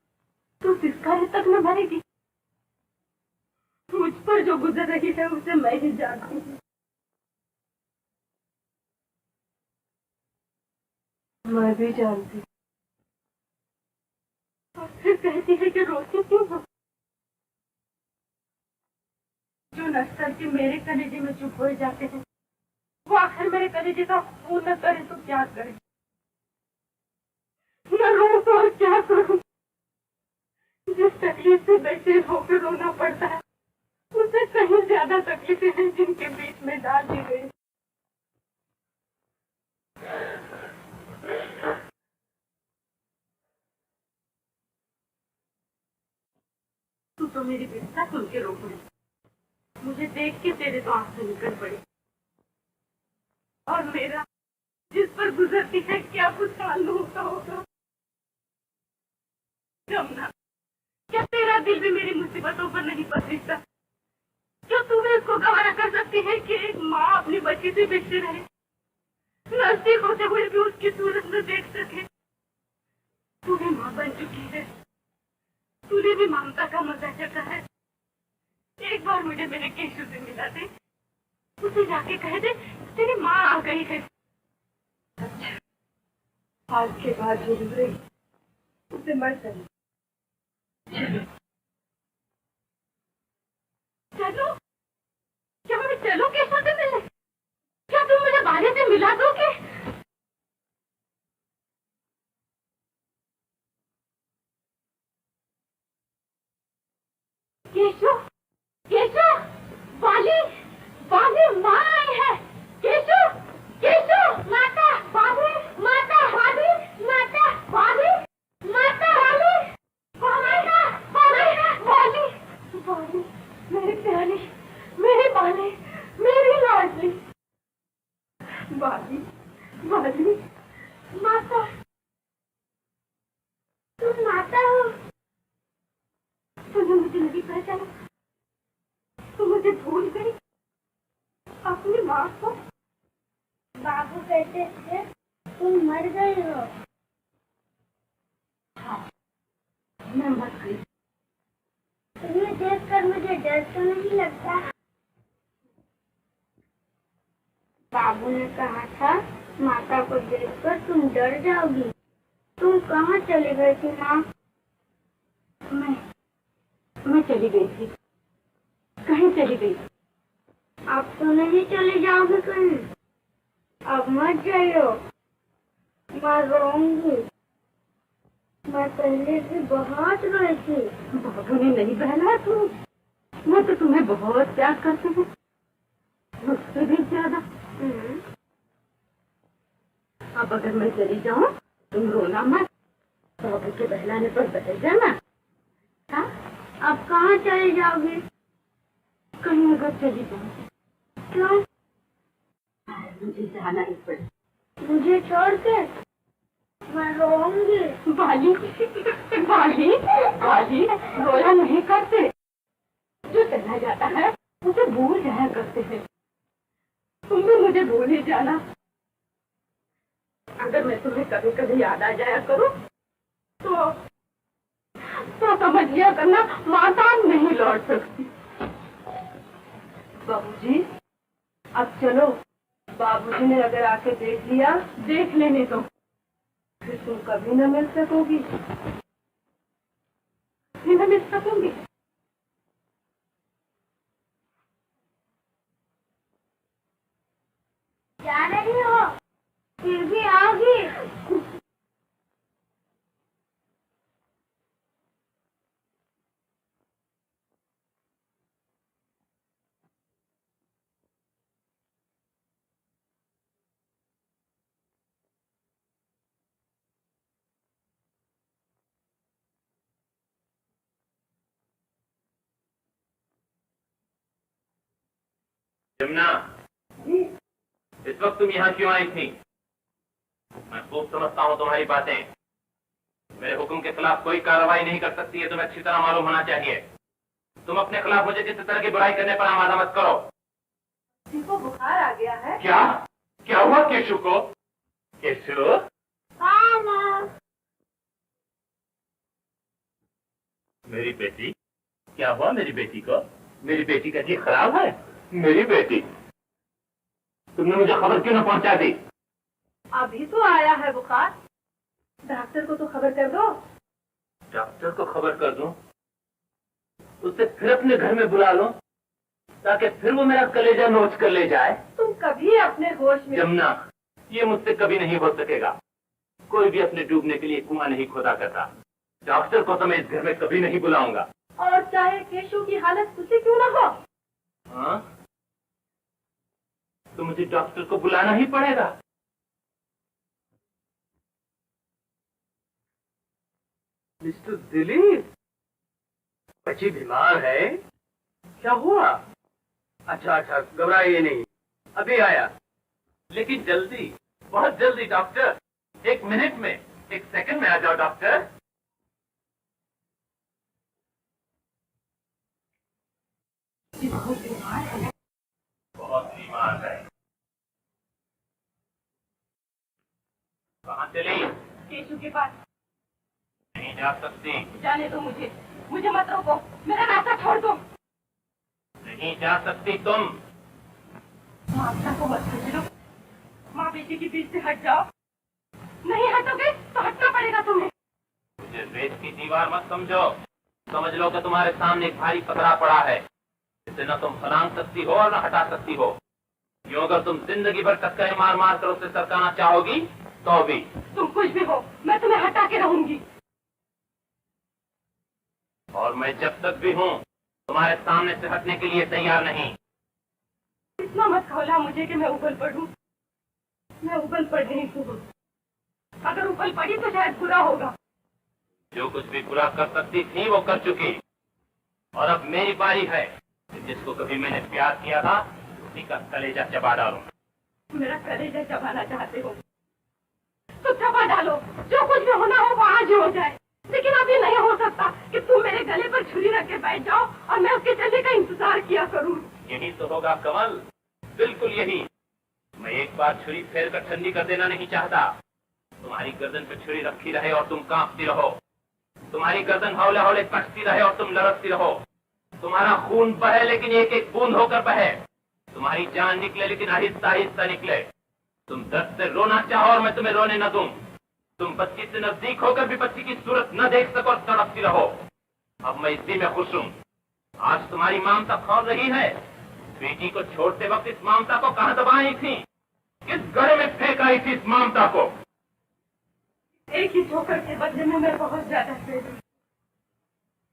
तो सिसकाने तक न भरेगी। मुझ पर जो गुजर रही है उसे मैं ही जानती हूँ। मैं भी जानती हूँ। और फिर कहती है कि रोती क्यों हो? जो नस्तर के मेरे कलेजे में चुप हो जाते हैं, वो आखिर मेरे कलेजे का खून न करे तो क्या करे? न रो तो और क्या करूं? जिस तकलीफ से बेचैन होकर रोना पड़ता है, उससे कहीं ज्यादा तकलीफें हैं जिनके बीच में डाल दी गई। तू तो मेरी बिस्ता सुन के रो पड़ी। मुझे देख के तेरे तो आंसू निकल पड़े। और मेरा जिस पर गुजरती है क्या कुछ मालूम होता होगा। जमुना, क्या तेरा दिल भी मेरी मुसीबतों पर नहीं पसीजता? क्या तू भी इसको गवारा कर सकती है कि एक माँ अपनी बच्ची से बिछड़ी रहे, नजदीक होते हुए भी उसकी सूरत न देख सके? तू भी माँ बन चुकी है, तूने भी ममता का मजा चखा है। एक बार मुझे मेरे केशु से मिला दे, उसे जाके कह दे तेरी माँ आ गई है। अच्छा, आज के बाद जो गुजरे उसे मर चली। चलो, क्या मैं चलो केशव से मिलने? क्या तुम मुझे बाले से मिला दोगे? केशव, केशव, बाली, बाली माँ आई है। केशव, केशव, माता, बाली, माता, बाली, माता, बाली, माता, बाली, माता, बाली, बाली, बाली, मेरी प्यारी, मेरी बाली, मेरी लाडली, बाली, बाली, माता, तुम माता हो? तुमने मुझे नहीं पहचाना? तुम मुझे भूल गई अपनी माँ को? बाबू कहते थे तुम मर गई हो। हाँ, मैं मर गई। तुम्हें देखकर मुझे डर तो नहीं लगता? बाबू ने कहा था माता को देखकर तुम डर जाओगी। तुम कहाँ चली गई थी माँ? मैं चली गई थी। कहीं चली गई? अब तो नहीं चले जाओगे कहीं। अब मत जाइयो, मैं रोऊंगी। मैं पहले भी बहुत रोई थी। बाबू ने नहीं बहलाया तुम? मैं तो तुम्हें बहुत प्यार करती हूँ, मुझसे भी ज्यादा। अब अगर मैं चली जाऊँ तुम रोना मत, बाबू के बहलाने पर बह जाना। हाँ? अब कहाँ चले जाओगे? कहीं अगर चली जाऊँ। क्यों? मुझे जाना ही पड़े। मुझे छोड़ के? मैं रोऊंगी। बाली, बाली, बाली, रोया नहीं करते। जो चला जाता है उसे भूल जाया करते हैं। तुम भी मुझे भूल ही जाना। अगर मैं तुम्हें कभी कभी याद आ जाया करूं तो समझ लिया करना माता नहीं लौट सकती। बाबूजी, अब चलो। बाबूजी ने अगर आके देख लिया, देख लेने दो, फिर तुम कभी न मिल सकोगी, कभी न मिल सकोगी। जा रही हो? फिर भी आओगी? यमुना, इस वक्त तुम यहाँ क्यों आई थी? मैं खूब समझता हूँ तुम्हारी बातें। मेरे हुक्म के खिलाफ कोई कार्रवाई नहीं कर सकती है, तुम्हें अच्छी तरह मालूम होना चाहिए। तुम अपने खिलाफ मुझे किसी तरह की बुराई करने पर आमादा मत करो। किसी को बुखार आ गया है? क्या? क्या हुआ केशु को? केशु? हाँ माँ। मेरी बेटी? क्या हुआ मेरी बेटी को? मेरी बेटी का जी खराब है? मेरी बेटी? तुमने मुझे खबर क्यों न पहुंचा दी? अभी तो आया है बुखार, डॉक्टर को तो खबर कर दो। डॉक्टर को खबर कर दूं? उसे फिर अपने घर में बुला लो ताकि फिर वो मेरा कलेजा नोच कर ले जाए। तुम कभी अपने होश में। यमुना, ये मुझसे कभी नहीं हो सकेगा। कोई भी अपने डूबने के लिए कुआं नहीं खोदा करता। डॉक्टर को तो मैं इस घर में कभी नहीं बुलाऊंगा। और चाहे केशु की हालत उसे क्यों ना हो। हाँ? तो मुझे डॉक्टर को बुलाना ही पड़ेगा। मिस्टर दिलीप, बच्ची बीमार है? क्या हुआ? अच्छा अच्छा, घबराइए नहीं, अभी आया। लेकिन जल्दी, बहुत जल्दी डॉक्टर, 1 मिनट में, 1 सेकंड में आ जाओ डॉक्टर। बहुत बीमार है। कहाँ चली? केशु के पास। नहीं जा सकती। जाने दो मुझे, मुझे मत रोको, मेरा रास्ता छोड़ दो। नहीं जा सकती तुम। माता को मत लो, माँ बेटी के बीच से हट जाओ। नहीं हटोगे तो हटना पड़ेगा तुम्हें। मुझे रेत की दीवार मत समझो, समझ लो कि तुम्हारे सामने एक भारी पकड़ा पड़ा है, इसे न तुम फलांग सकती हो और न हटा सकती हो। यूं अगर तुम जिंदगी भर टक्करें मार मार कर उसे सरकाना चाहोगी तो भी। तुम कुछ भी हो, मैं तुम्हें हटा के रहूंगी। और मैं जब तक भी हूँ तुम्हारे सामने से हटने के लिए तैयार नहीं। इतना मत खौला मुझे कि मैं उबल पड़ूं। मैं उबल पड़ रही हूँ। अगर उबल पड़ी तो शायद बुरा होगा। जो कुछ भी बुरा कर सकती थी वो कर चुकी, और अब मेरी बारी है। जिसको कभी मैंने प्यार किया था उसी का कलेजा चबा डालूं। मेरा कलेजा चबाना चाहते हो तो चबा डालो। जो कुछ भी होना हो वो आज हो जाए, लेकिन अभी नहीं हो सकता कि तुम मेरे गले पर छुरी रख के बैठ जाओ और मैं उसके चलने का इंतजार किया करूं। यही तो होगा कमल, बिल्कुल यही। मैं एक बार छुरी फेर कर ठंडी कर देना नहीं चाहता। तुम्हारी गर्दन पे छुरी रखी रहे और तुम कांपती रहो। तुम्हारी गर्दन हौले हौले कटती रहे और तुम लड़कती रहो। तुम्हारा खून बहे लेकिन एक एक बूंद होकर बहे। तुम्हारी जान निकले लेकिन आहिस्ता आहिस्ता निकले। तुम दर्द से रोना चाहो और मैं तुम्हें रोने न दूं। तुम बच्ची से नजदीक होकर भी बच्ची की सूरत न देख सको और तड़पती रहो। अब मैं इसी में खुश हूँ। आज तुम्हारी ममता खौल रही है। बेटी को छोड़ते वक्त इस ममता को कहाँ दबाई थी? किस गड़े में फेंक आई थी इस ममता को? एक ही ठोकर के बदले में मैं बहुत ज्यादा प्रेम हूं।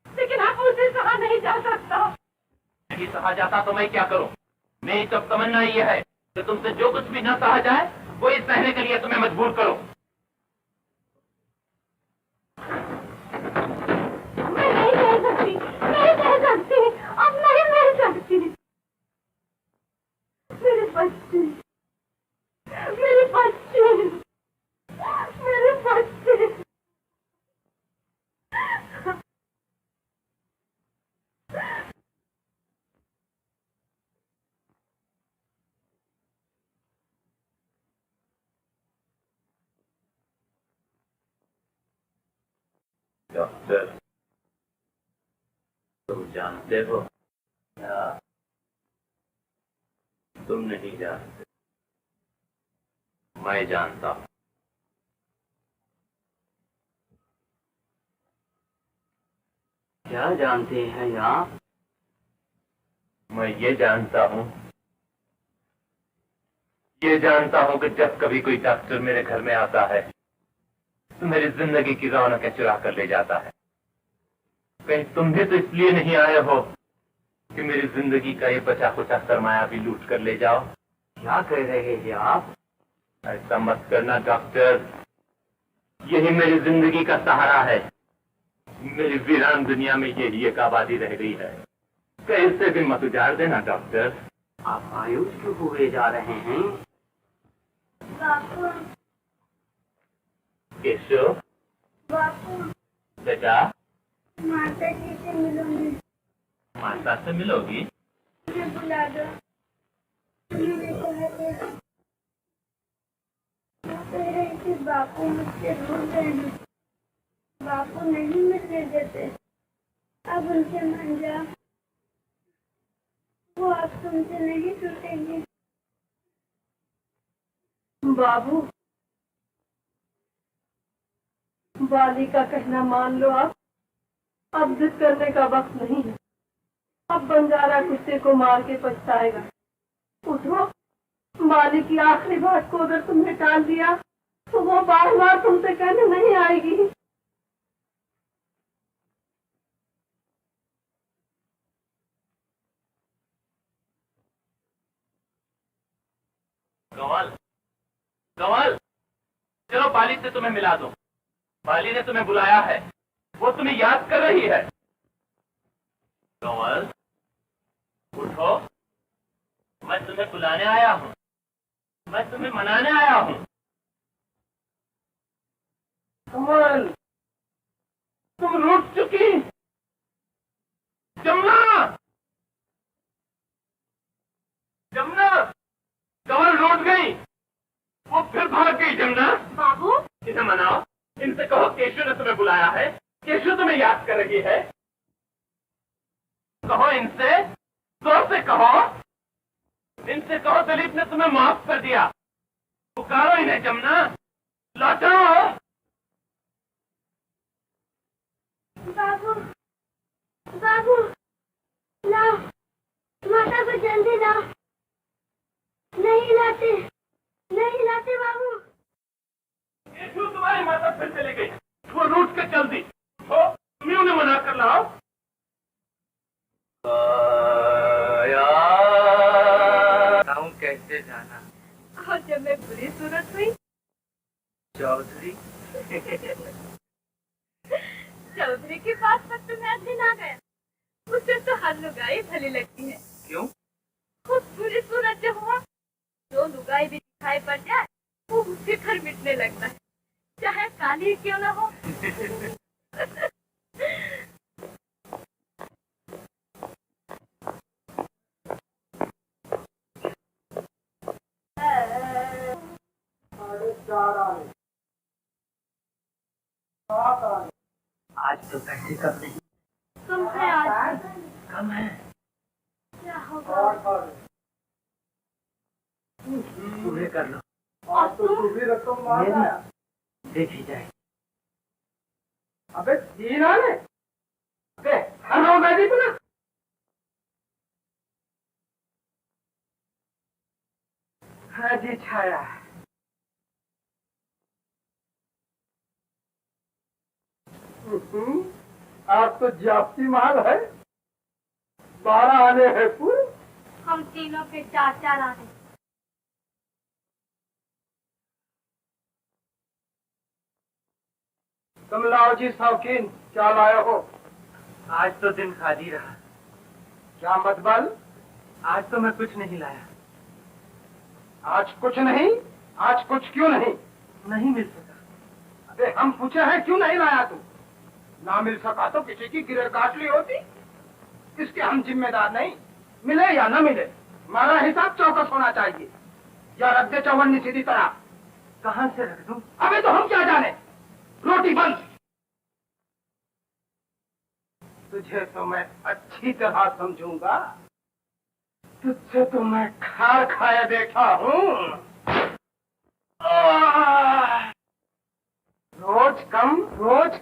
लेकिन आप उसे सहा नहीं जा सकता। नहीं सहा जाता तो मैं क्या करूं? मेरी तो तमन्ना ये है कि तुमसे जो कुछ भी न सहा जाए वो इस सहने के लिए तुम्हें मजबूर करो। मैं नहीं रह सकती, नहीं रह सकती, अब नहीं रह सकती। मेरे बच्चे, मेरे बच्चे, मेरे बच्चे। डॉक्टर, तुम जानते हो या तुम नहीं जानते? मैं जानता हूं। क्या जानते हैं आप? मैं ये जानता हूं कि जब कभी कोई डॉक्टर मेरे घर में आता है तो मेरी जिंदगी की रौनक चुरा कर ले जाता है। कहीं तुम भी तो इसलिए नहीं आए हो कि मेरी जिंदगी का ये बचा कुचा सरमाया भी लूट कर ले जाओ? क्या कह रहे हैं आप? ऐसा मत करना डॉक्टर, यही मेरी जिंदगी का सहारा है। मेरी वीरान दुनिया में यही एक आबादी रह गई है। कैसे भी मत उजाड़ देना डॉक्टर। आप मायूस क्यों हुए जा रहे हैं? बापू, केशव, बापू, बेटा, माता जी से मिलूंगी। माता से मिलोगी? मुझे बुला दो। उन्होंने कहा था, वो कह रही थी बापू मुझसे दूर रहना। बापू नहीं मिलने देते। अब उनसे मान जा, वो अब तुमसे नहीं टूटेंगे। बाबू, बाली का कहना मान लो आप। अब जिद करने का वक्त नहीं है। अब बंजारा कुत्ते को मार के पछताएगा। उठो, बाली की आखिरी बात को अगर तुमने टाल दिया तो वो बार बार तुमसे कहने नहीं आएगी। कमल, कमल, चलो बाली से तुम्हें मिला दो। बाली ने तुम्हें बुलाया है, वो तुम्हें याद कर रही है। कमल, उठो, मैं तुम्हें बुलाने आया हूँ, मैं तुम्हें मनाने आया हूँ। कमल, तुम रूठ चुकी। जमुना, जमुना, कमल रूठ गई। वो फिर भाग गई। जमुना, बाबू, इन्हें मनाओ, इनसे कहो केशव ने तुम्हें बुलाया है, केशव तुम्हें याद कर रही है। कहो इनसे, जोर से कहो, इनसे कहो दिलीप ने तुम्हें माफ कर दिया। पुकारो इन्हें जमुना, लौटो। बाबू, बाबू, लाओ, माता को जल्दी लाओ। नहीं लाते, नहीं लाते बाबू। केशव तुम्हारी माता फिर चली गई, वो रूठ के चल दी। हो, तुम्हें उन्हें मना कर लाओ। बताऊं कैसे जाना? और जब मैं बुरी सूरत हुई, चौधरी। चौधरी के पास तक तो मैं दिन आ गया। उसे तो हर लुगाई भली लगती है। क्यों? खुद बुरी सूरत जो हुआ, जो लुगाई भी दिखाई पड़ जाए वो उसके घर मिटने लगता है, चाहे काली क्यों ना हो। आज तो पैसे कम नहीं। कम है आज। कम है। क्या होगा? पूरे कर लो। आज तो तू भी रकम मार रहा है। देखी जाए। अबे जीना ने, अबे हेलो मैदी बना। हाँ जी छाया। आज तो जाप्ती माल है। 12 आने हैं पूरे। हम तीनों के 4-4 आने। तुम लाओ जी शौकीन, क्या लाए हो? आज तो दिन खाली रहा। क्या मतबल? आज तो मैं कुछ नहीं लाया। आज कुछ नहीं? आज कुछ क्यों नहीं? नहीं मिल सका। अबे हम पूछे हैं क्यों नहीं लाया तू? ना मिल सका तो किसी की गिरह काट ली होती। इसके हम जिम्मेदार नहीं। मिले या न मिले, हमारा हिसाब चौकस होना चाहिए। या रख दे चौवन्नी सीधी तरह। कहाँ से रख दूं? अबे तो हम क्या जाने, रोटी बंद। तुझे तो मैं अच्छी तरह समझूंगा। तुझसे तो मैं खा खाए देखा हूँ। रोज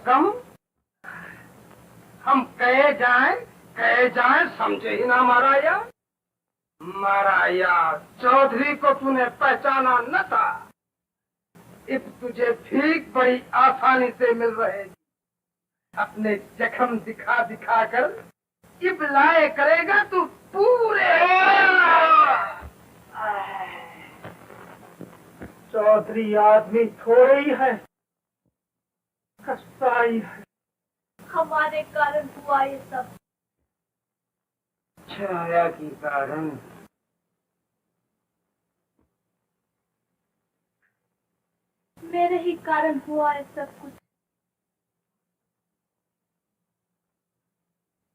कम हम कहे जाएं समझे ही ना माराया चौधरी को तूने पहचाना न था। अब तुझे भीख बड़ी आसानी से मिल रहेगी। अपने जख्म दिखा दिखा कर इब लाए करेगा तू पूरे। चौधरी आदमी थोड़े ही है, कसाई है। हमारे कारण हुआ ये सब। छाया की कारण। मेरे ही कारण हुआ है सब कुछ।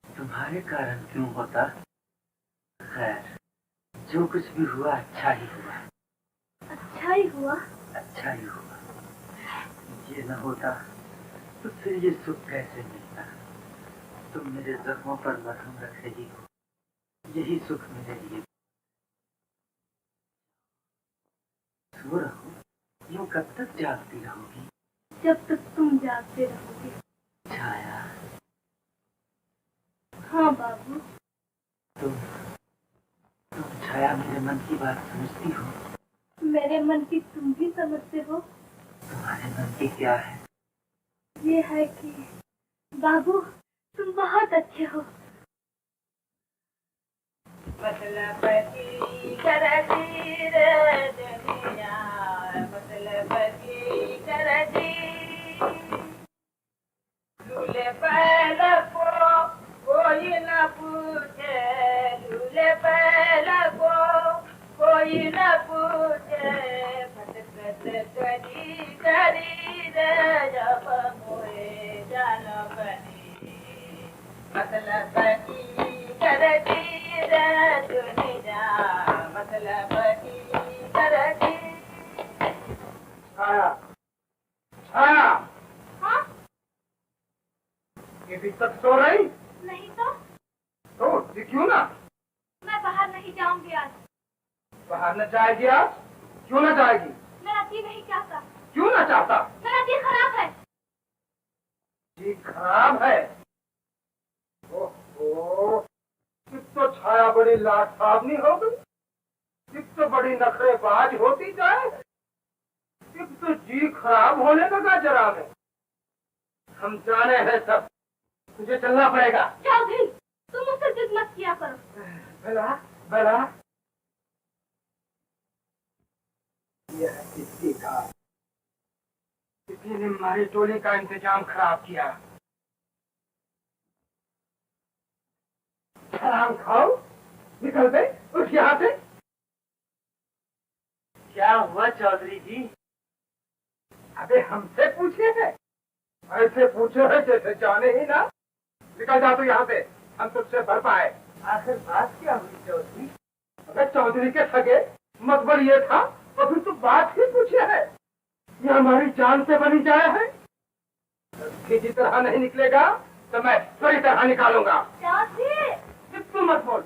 तुम्हारे कारण क्यों होता? खैर, जो कुछ भी हुआ अच्छा ही हुआ। अच्छा ही हुआ। अच्छा ही हुआ। ये न होता तो फिर ये सुख कैसे मिलता? तुम मेरे जख्मों पर मरहम रख रही हो, यही सुख मेरे लिए। सो रहो, यूं कब तक जागती रहोगी? जब तक तुम जागते रहोगे। छाया, हाँ बाबू। तुम छाया मेरे मन की बात समझती हो? मेरे मन की तुम भी समझते हो। तुम्हारे मन की क्या है? ये है कि बाबू तुम बहुत अच्छे हो। मतलब की करती रे दुनिया, मतलब की करती झूले पहले को कोई न पूछे, झूले पहले को कोई न पूछे, भटकत करी करी रे जब मतलब की करती रे दुनिया, मतलब की करती। छाया, छाया, हाँ? ये भी तक सो रही? नहीं तो तो क्यों ना? मैं बाहर नहीं जाऊंगी आज। बाहर न जाएगी आज? क्यों ना जाएगी? मेरा जी नहीं चाहता। क्यों ना चाहता? मेरा जी खराब है। जी खराब है? ओहो, किस तो छाया बड़ी लाटसाबनी हो गई, किस तो बड़ी नखरेबाज होती जाए, किस तो जी खराब होने लगा जरा में। हम जाने हैं सब, तुझे चलना पड़ेगा। चौधरी, तुम मुझसे जिद मत किया करो। भला भला यह किसकी था? किसी ने हमारी टोली का इंतजाम खराब किया। हराम खाओ, निकल गए उस यहाँ से। क्या हुआ चौधरी जी? अबे हमसे पूछे है, ऐसे पूछे है जैसे जाने ही ना। निकल जा तू यहाँ से, हम तुझसे भर पाए। आखिर बात क्या हुई चौधरी? अबे चौधरी के सगे मतबर ये था, और फिर तू बात ही पूछे है। ये हमारी जान से बनी जाए है। किसी तरह नहीं निकलेगा तो मैं सही तरह निकालूंगा। चौधरी, तू मत बोल,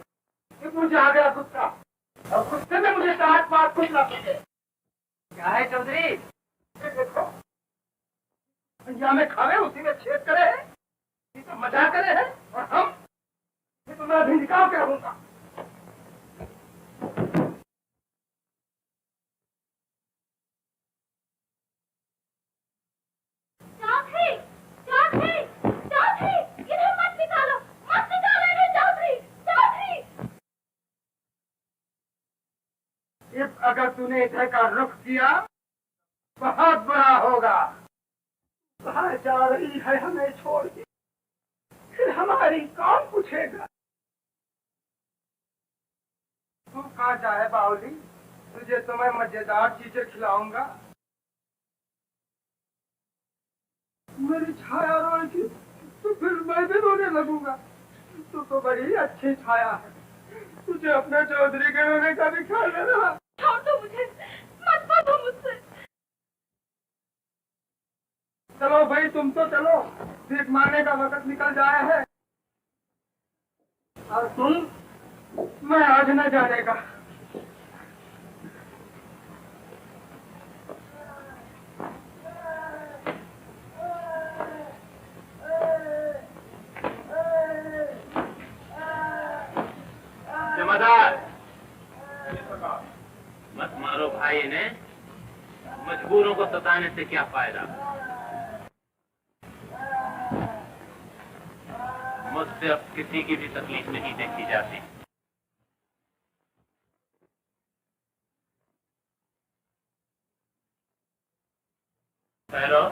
कि मुझे आ गया गुस्सा, और गुस्से में मुझे डांट मार कुछ ना सके। क्या है चौधरी? ये देखो, भैया में खावे उसी में छेद करे है, ये तो मजा करे है, और हम ये तो मैं अभी निकाल के रहूंगा। चौधरी, चौधरी, चौधरी, इधर मत निकालो, मत निकालो इन्हें चौधरी, चौधरी। इस अगर तूने इधर का रुख किया बहुत बुरा होगा। कहाँ जा रही है हमें छोड़ के, फिर हमारी कौन पूछेगा? तू कहाँ जाए बाउली, तुझे तो मैं मजेदार चीजें खिलाऊंगा। मेरी छाया रोएगी तो फिर मैं भी रोने लगूंगा। तू तो बड़ी अच्छी छाया है, तुझे अपने चौधरी के रोने का भी ख्याल है ना। छोड़ दो मुझे, मत बांधो मुझसे। चलो भाई तुम तो चलो, भीख मारने का वक्त निकल जाया है। और तुम, मैं आज न जाने का। जमादार, मत मारो भाई इन्हें, मजबूरों को सताने से क्या फायदा। मुझसे अब किसी की भी तकलीफ नहीं देखी जाती। भैरव,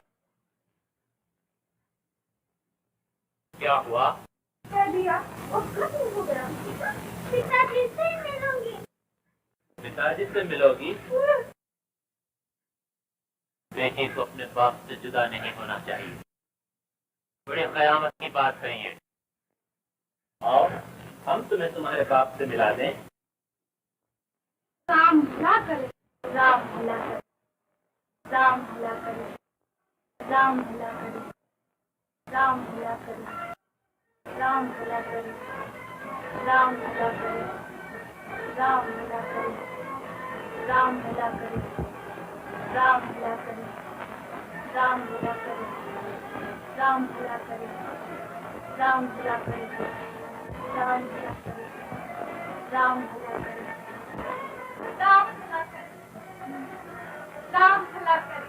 क्या हुआ? कह दिया, वो खत्म हो गया। पिताजी से मिलूंगी। पिताजी से मिलोगी? बेटी को अपने बाप से जुदा नहीं होना चाहिए। बड़ी कयामत की बात कही है। और हम तुम्हें तुम्हारे बाप से मिला दें। राम भला करे, राम भला करे, राम भला करे, राम भला करे, राम भला करे, राम भला करे, राम भला करे, राम भला करे, राम भला करे, राम भला करे, राम भला करे, राम भला करे, राम भला करे, राम भला करे, राम भला करे, राम भला करे, राम भला करे,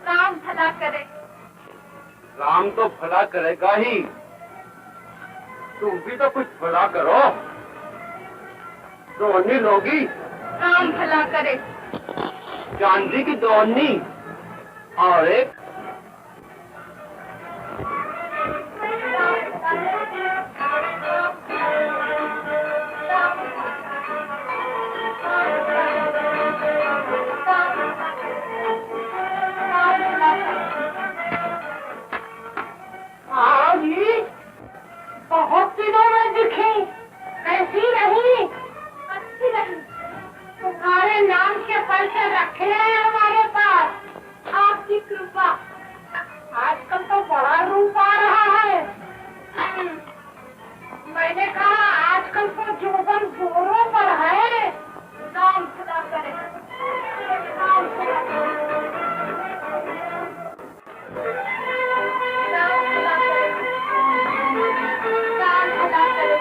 राम भला करे। राम तो भला करेगा ही, तुम भी तो कुछ भला करो। दोनी लोगी, राम भला करे। चांदी की दोनी और एक है हमारे पास आपकी कृपा। आजकल तो बड़ा रूप आ रहा है। मैंने कहा आजकल तो जोबन जोरों पर है। नाम खुदा करे, नाम खुदा करे, नाम खुदा करे, नाम खुदा करे, नाम खुदा करे,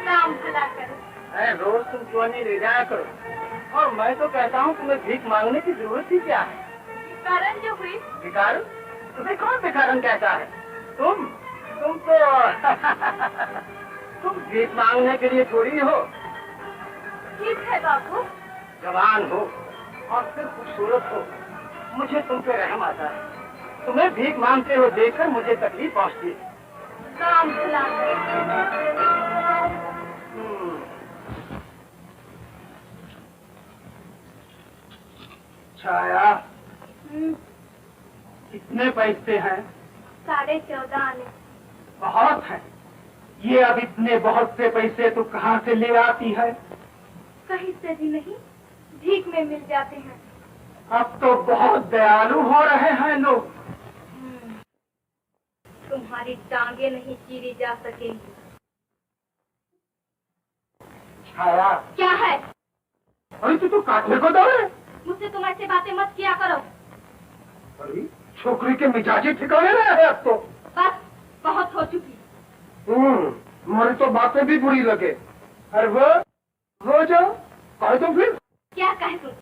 नाम खुदा करे। अरे रोज तुम क्यों नहीं ले जाया करो। और मैं तो कहता हूँ तुम्हें भीख मांगने की जरूरत ही क्या है। कारण जो हुई भिखारन? तुम्हें कौन भिखारन कहता है? तुम तो तुम भीख मांगने के लिए थोड़ी हो। ठीक है बाबू। जवान हो और फिर खूबसूरत हो। मुझे तुम पे रहम आता है। तुम्हें भीख मांगते हो देखकर मुझे तकलीफ पहुंचती है। नाम खुदा करे। छाया, कितने पैसे हैं? 14.5 आने। बहुत है। ये अब इतने बहुत से पैसे तो कहाँ से ले आती है? कहीं से भी नहीं, भीख में मिल जाते हैं। अब तो बहुत दयालु हो रहे हैं लोग। तुम्हारी टांगे नहीं चीरी जा सकेंगी। छाया, क्या है? अरे तू तो काटने को दौड़े। मुझसे तुम ऐसी बातें मत किया करो। अरे छोकरी के मिजाजी ठिकाने रहे हैं अब तो। बस बहुत हो चुकी। तुम्हारी तो बातें भी बुरी लगे। अरे वो जो कह दो फिर। क्या कह दूं?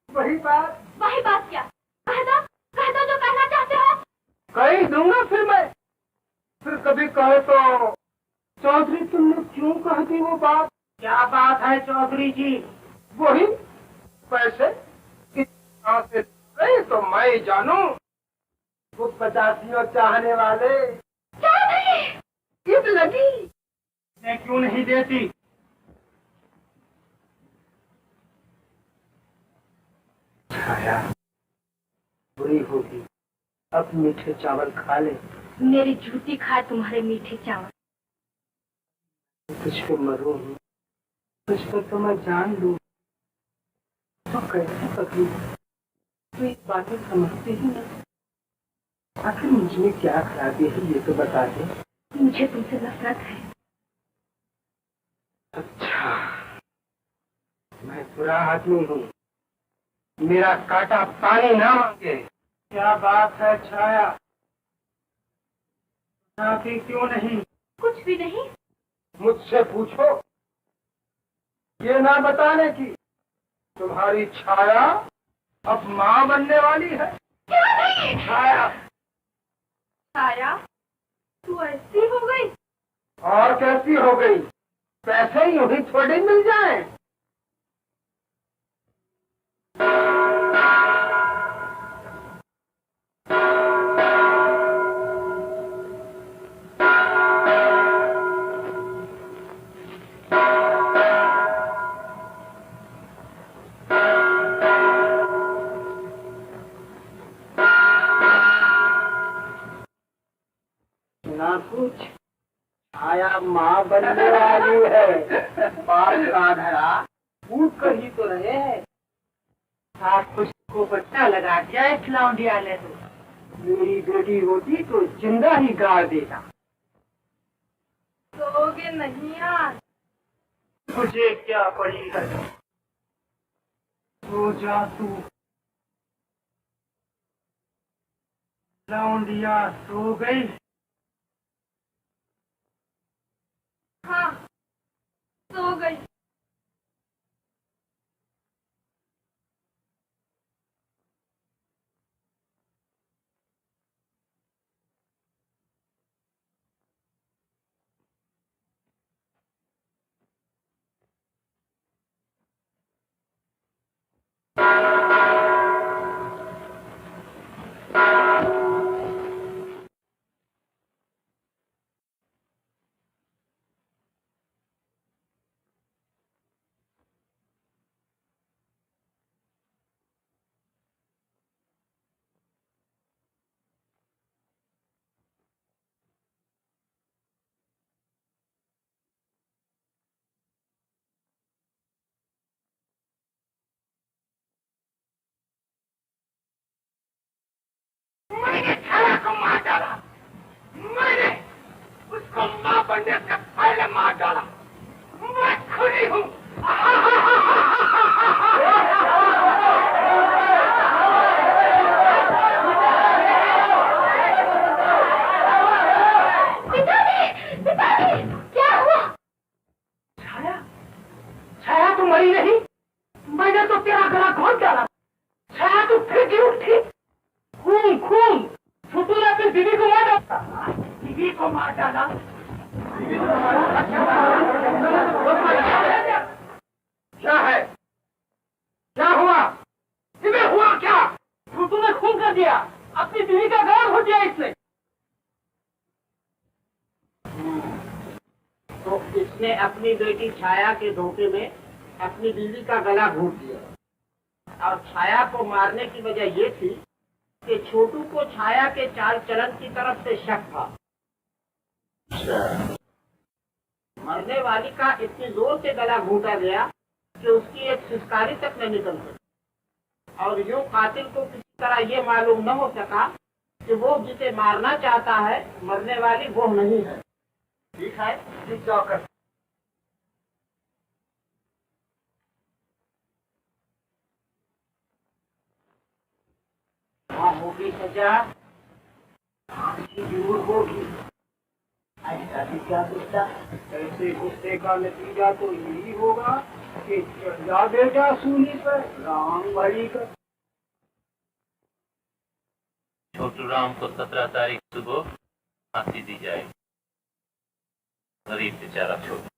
वही बात क्या? कह दो जो कहना चाहते हो। कह ही दूंगा फिर मैं। फिर कभी कहे तो चौधरी तुमने क्यों कह दी वो बात? क्या बात है चौधरी जी? वही पैसे कहाँ से नहीं तो मैं ही जानू। वो 85 चाहने वाले ईद लगी। मैं क्यों नहीं देती? छाया बुरी होगी, अब मीठे चावल खा ले। मेरी झूठी खाए तुम्हारे मीठे चावल। तुझ पे मरूं, तुझ पे तो मैं जान लूं तो कैसे पकड़ू? तू इस बातें समझती ही नहीं। आखिर मुझमें क्या खराबी है ये तो बता दे। मुझे तुमसे नफरत है। अच्छा, मैं बुरा आदमी हूँ, मेरा काटा पानी ना मांगे। क्या बात है छाया? भी क्यों नहीं? कुछ भी नहीं। मुझसे पूछो, ये ना बताने की तुम्हारी छाया अब माँ बनने वाली है। क्यों नहीं? छाया, छाया तू ऐसी हो गई? और कैसी हो गई? पैसे यूं ही थोड़े मिल जाए। ना कुछ, छाया माँ बनने वाली है। बाल का धरा फूट कर ही तो रहे हैं। साथ कुछ को बच्चा लगा दिया है खिलौंडिया ने तो। मेरी बेटी होती तो जिंदा ही गाड़ देता। सोओगे नहीं आज? मुझे क्या पड़ी है? सो जा तू। लौंडिया सो गई। हाँ, सो गई। मणि ने छाया को मार डाला। मैंने उसको मां बनने से पहले मार डाला। मैं खुदी हूँ। क्या हुआ? छाया, छाया तू मरी नहीं। मैंने तो तेरा गला घोंट डाला। छाया तू फिर गिर उठी। खून खून, छोटू ने अपनी बीवी को मार डाला। बीवी को मार डाला। क्या है? क्या हुआ? तुम्हें हुआ क्या? छोटू ने खून कर दिया। अपनी बीवी का गला घोंट दिया इसने। तो इसने अपनी बेटी छाया के धोखे में अपनी बीवी का गला घोंट दिया और छाया को मारने की वजह ये थी कि छोटू को छाया के चाल चलन की तरफ से शक था। मरने वाली का इतनी जोर से गला घोंटा गया कि उसकी एक सिसकारी तक न निकल सकी और यूं कातिल को किसी तरह ये मालूम न हो सका कि वो जिसे मारना चाहता है मरने वाली वो नहीं है। ठीक है, ठीक जाकर हाँ होगी सजा, जरूर होगी। ऐसा भी क्या गुस्सा? ऐसे गुस्से का नतीजा तो यही होगा कि चढ़ा देगा सूली पर राम बड़ी कर। छोटू राम को 17 तारीख सुबह फांसी दी जाएगी। गरीब बेचारा छोटू।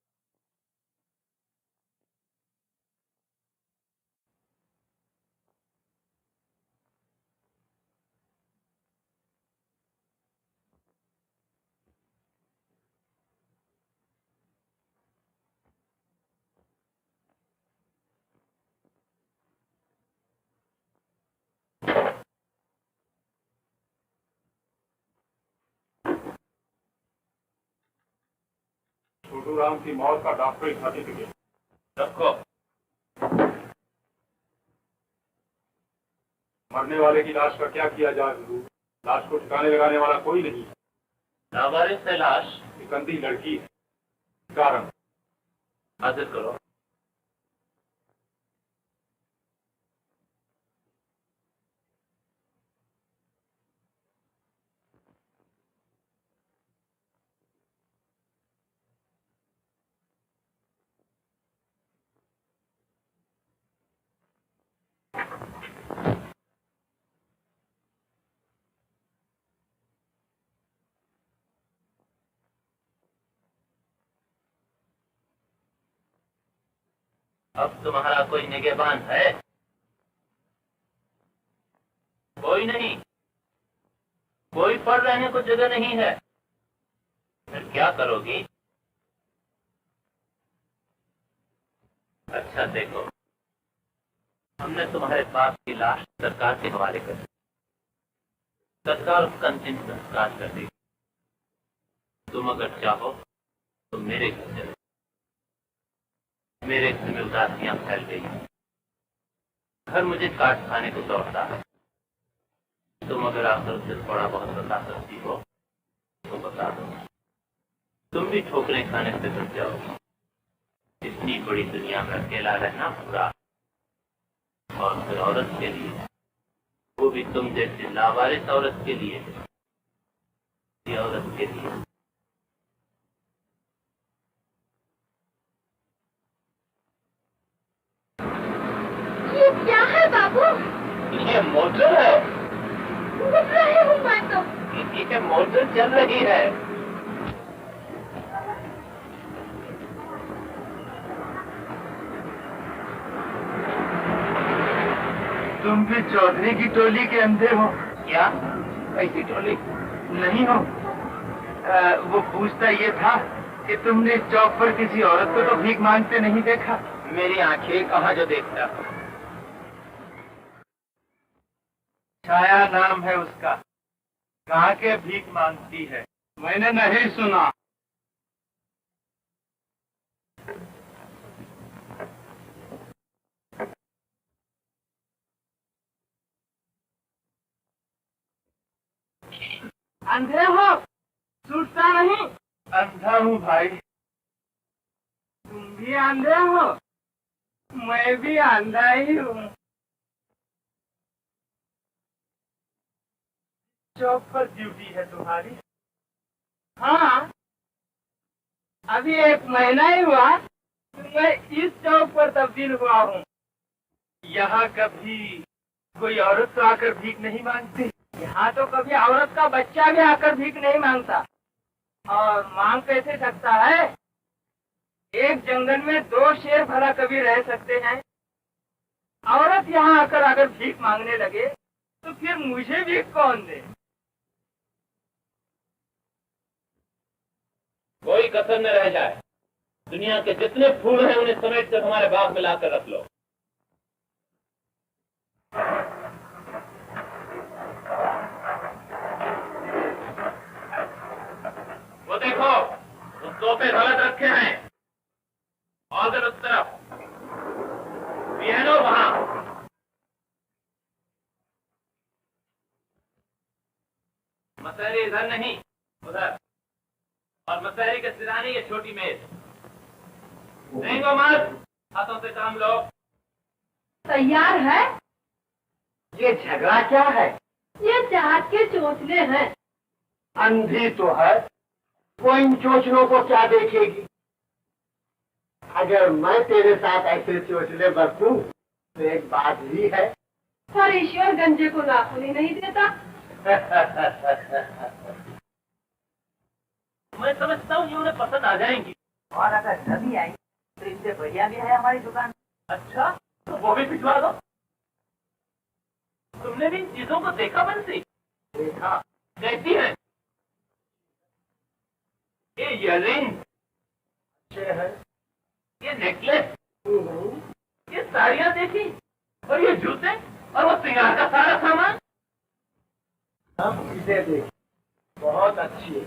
छोटू राम की मौत का डॉक्टरी सर्टिफिकेट रखो। मरने वाले की लाश का क्या किया जाए गुरु? लाश को ठिकाने लगाने वाला कोई नहीं। लावारिस है लाश। एक अंधी लड़की है। कारण हाजिर करो। अब तुम्हारा कोई निगहबान है? कोई नहीं। कोई पढ़ रहने को जगह नहीं है। फिर क्या करोगी? अच्छा देखो, हमने तुम्हारे बाप की लाश सरकार के हवाले कर दी। सरकार उसका अंतिम संस्कार कर देगी। तुम अगर चाहो तो मेरे घर चलो। मेरे घर में उदासियां फैल गई। घर मुझे काट खाने को दौड़ता है। तुम अगर आकर उससे थोड़ा बहुत बता सकती हो तो बता दो। तुम भी ठोकरें खाने से बच जाओ। इतनी बड़ी दुनिया में अकेला रहना बुरा। और फिर औरत के लिए, वो भी तुम जैसी लावारिस औरत के लिए, ये औरत के लिए। ये क्या है बाबू? ये मोटर है। उठ रही हूँ मैं तो। ये मोटर चल रही है। तुम भी चौधरी की टोली के अंधे हो क्या? कैसी टोली? नहीं हो? वो पूछता ये था कि तुमने चौक पर किसी औरत को तो भीख मांगते नहीं देखा। मेरी आंखें कहाँ जो देखता। छाया नाम है उसका। कहाँ के भीख मांगती है? मैंने नहीं सुना। अंधे हो? सूझता नहीं? अंधा हूँ भाई। तुम भी अंधे हो? मैं भी अंधा ही हूँ। चौक पर ड्यूटी है तुम्हारी? हाँ, अभी 1 महीना ही हुआ तो मैं इस चौक पर तब्दील हुआ हूँ। यहाँ कभी कोई औरत तो आकर भीख नहीं मांगती? यहाँ तो कभी औरत का बच्चा भी आकर भीख नहीं मांगता। और मांग कैसे सकता है? एक जंगल में 2 शेर भला कभी रह सकते हैं? औरत यहाँ आकर अगर भीख मांगने लगे तो फिर मुझे भीख कौन दे? कोई कसर न रह जाए। दुनिया के जितने फूल हैं उन्हें समेट कर हमारे बाग में लाकर रख लो। वो देखो, वो तोते गलत रखे हैं। और उधर उस तरफ पियानो वहां। मसहरी इधर नहीं, उधर। और मसहरी के सिरानी ये छोटी मेज। देंगो मत, हाथों से काम लो। तैयार है? ये झगड़ा क्या है? ये चाहत के चोचले हैं। अंधी तो है, वो इन चोचलों को क्या देखेगी? अगर मैं तेरे साथ ऐसे चोचले बरतूं तो एक बात भी है। पर ईश्वर गंजे को नाखून ही नहीं देता। मैं समझता हूँ ये उन्हें पसंद आ जाएंगी। और अगर नदी आई तो इससे बढ़िया भी है हमारी दुकान। अच्छा, तो वो भी भिजवा दो। तुमने भी इन चीजों को देखा बंसी? देखा। कैसी है? ये इयररिंग अच्छे है। ये नेकलेस, ये साड़ियाँ देखी, और ये जूते, और वो सिंगार का सारा सामान। हम इसे देख, बहुत अच्छी है।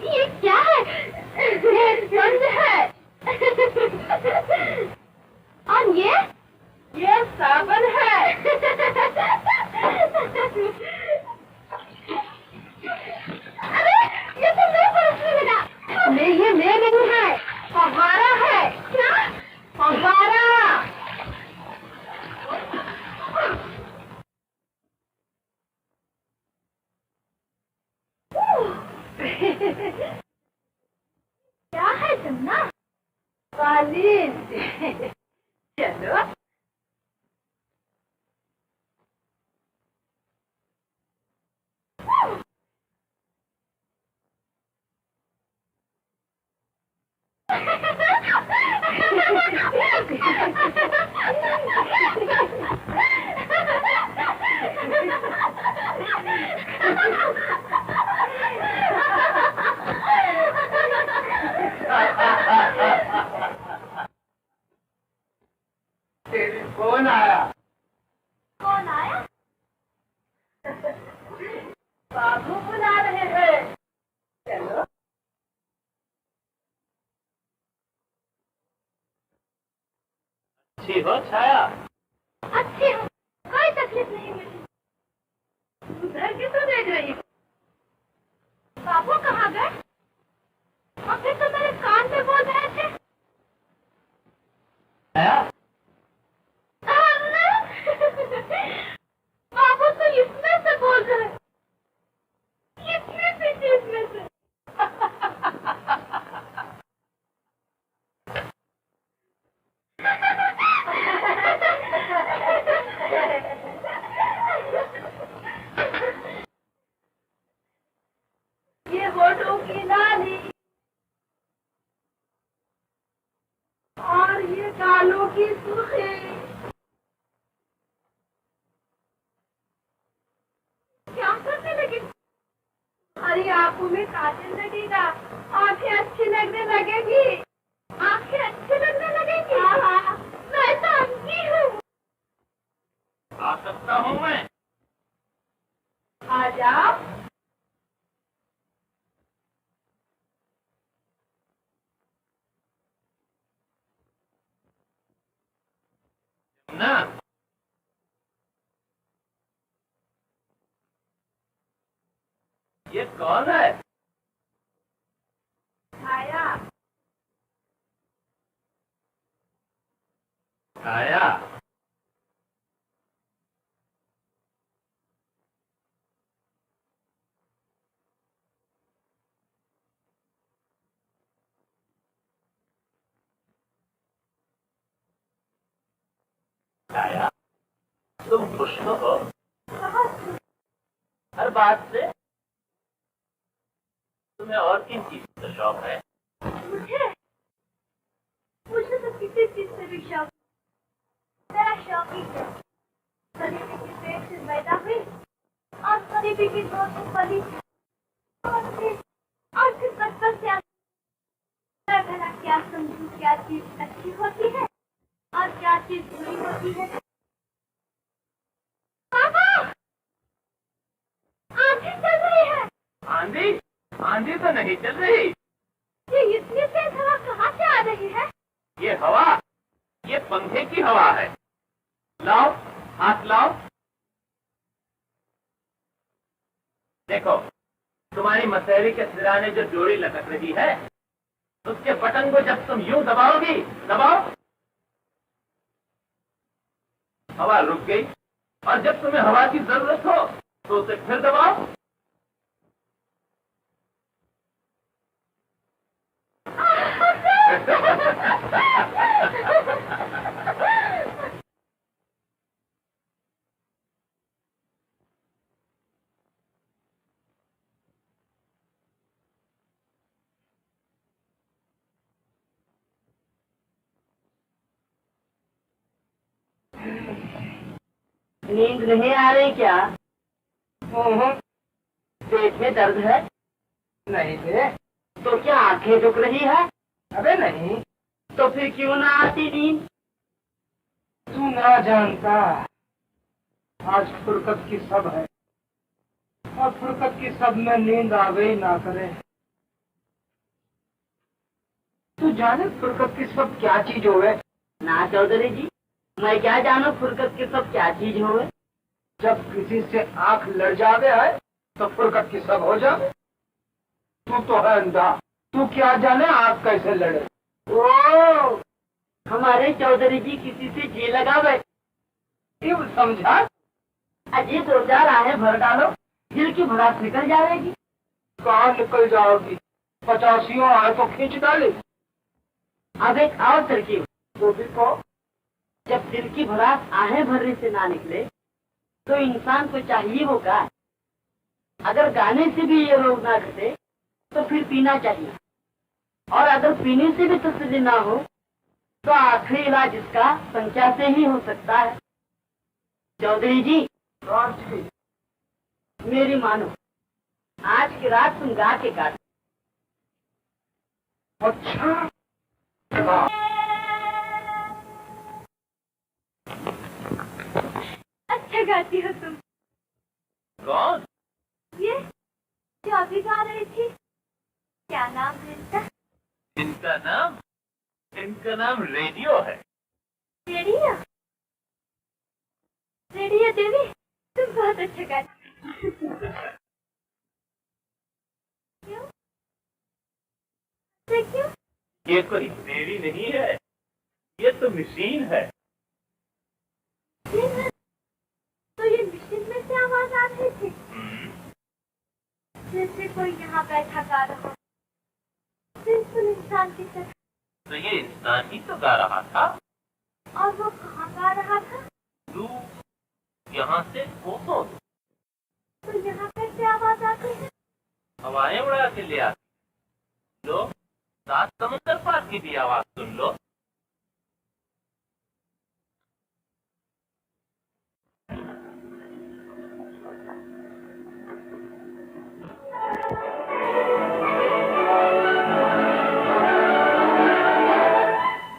ये क्या है? ये गंज है। और ये साबुन है। अरे ये तो मैं पहुंचने लगा। नहीं, ये मैं नहीं है, फव्वारा है। क्या? फव्वारा। क्या है जमुना? कालीन। चलो। कौन आया? कौन आया? बाबू बुला रहे हैं। चलो। अच्छी हो छाया? अच्छी हूँ, कोई तकलीफ नहीं मुझे। उधर किसको देख रही हो? बाबू कहाँ गए? और फिर तो मेरे कान पे बोल रहे थे। छाया? बाबू तो इसमें से बोल रहे, इसमें से, इसमें से। ये होठों की लाली और ये गालों की सुर्खी, क्या करने लगी? हरी आंखों में काजल लगेगा, आंखें अच्छी लगने लगेगी, आंखें अच्छी लगने लगेगी। हाँ, मैं तो अंधी हूँ। आ सकता हूँ मैं? आ जाओ। ना, ये कौन है? छाया। छाया। छाया, तुम खुश तो हो हर बात से? तुम्हें और किन चीज का शौक है? मुझे मुझे तो किसी चीज से भी शौक। मेरा शौक ही है सलीबी के पेट से पैदा हुई और सलीबी की गोद में पली और फिर बचपन से मैं भला क्या समझूं क्या चीज अच्छी होती है और क्या चीज बुरी होती है। पापा, आंधी चल रही है। आंधी? आंधी तो नहीं चल रही। ये इतनी तेज हवा कहाँ से आ रही है? ये हवा, ये पंखे की हवा है। लाओ, हाथ लाओ। देखो, तुम्हारी मसहरी के सिराने जो डोरी लटक रही है, उसके बटन को जब तुम यूं दबाओगी, दबाओ, हवा रुक गई। और जब तुम्हें हवा की जरूरत हो तो उसे फिर दबाओ। नींद नहीं आ रही क्या? पेट में दर्द है? नहीं बे। तो क्या आंखें झुक रही है? अबे नहीं। तो फिर क्यों ना आती नींद? तू ना जानता, आज फुरकत की सब है और फुरकत की सब में नींद आ गई ना करे। तू जाने फुरकत की सब क्या चीज होवे? ना चौधरी जी, मैं क्या जानू फुरकत की सब क्या चीज हो? जब किसी से आंख लड़ जावे है तो फुरकत की सब हो जावे। तू तो है अंधा, तू क्या जाने आंख कैसे लड़े। ओ, हमारे चौधरी जी किसी से जी लगा बैठे। ये समझा? अजी 2-4 आहें भर डालो, दिल की भड़ास निकल जाएगी। कहाँ निकल जाओगी? 85 आए तो खींच डाली। अब एक और तरकीब, वो भी को जब दिल की भड़ास आहें भरने से ना निकले तो इंसान को चाहिए होगा, अगर गाने से भी ये रोग ना घटे तो फिर पीना चाहिए, और अगर पीने से भी तसल्ली ना हो तो आखिरी इलाज इसका संख्या से ही हो सकता है। चौधरी जी, मेरी मानो, आज की रात तुम गा के काटो। अच्छा, अच्छा गाती हो तुम। कौन? ये जो अभी गा रही थी, क्या नाम है इसका? इनका नाम रेडियो है। रेडियो? रेडियो देवी, तुम बहुत अच्छा गाती हो। क्यों? तो क्यों? ये कोई देवी नहीं है, ये तो मशीन है। तो ये मशीन में से आवाज आ रही थी, जैसे कोई यहाँ बैठा गा रहा, बिल्कुल इंसान की तरह। तो ये इंसान ही तो गा रहा था। और वो कहाँ गा रहा था? दूर, यहाँ से कोसों दूर। तो यहाँ कैसे आवाज आती है? हवाएं उड़ा के ले आती। लो, 7 समुद्र पार की भी आवाज सुन लो।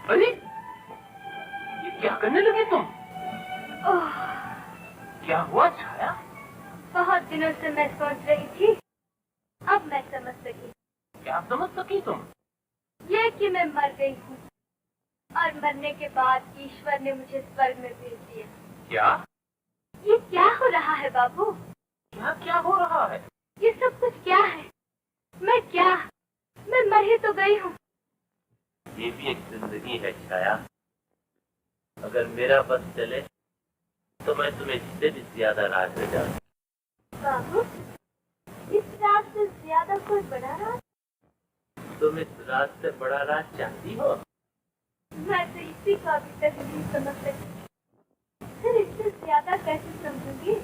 अरे, ये क्या करने लगे तुम? ओह, क्या हुआ छाया? बहुत दिनों से मैं सोच रही थी, अब मैं समझ सकी। क्या समझ सकी तुम? ये कि मैं मर गई हूँ और मरने के बाद ईश्वर ने मुझे स्वर्ग में भेज दिया। क्या? ये क्या हो रहा है बाबू? क्या क्या हो रहा है? ये सब कुछ क्या है? मैं मर ही तो गई हूँ। ये भी एक जिंदगी है छाया। अगर मेरा बस चले तो मैं तुम्हें इससे भी ज्यादा राज ले जाऊँ। बाबू, इस रात से ज्यादा कोई बड़ा राज? तुम इस राज से बड़ा राज चाहती हो? मैं तो इसी को अभी तक नहीं समझ सकी, फिर इससे ज्यादा कैसे समझूंगी?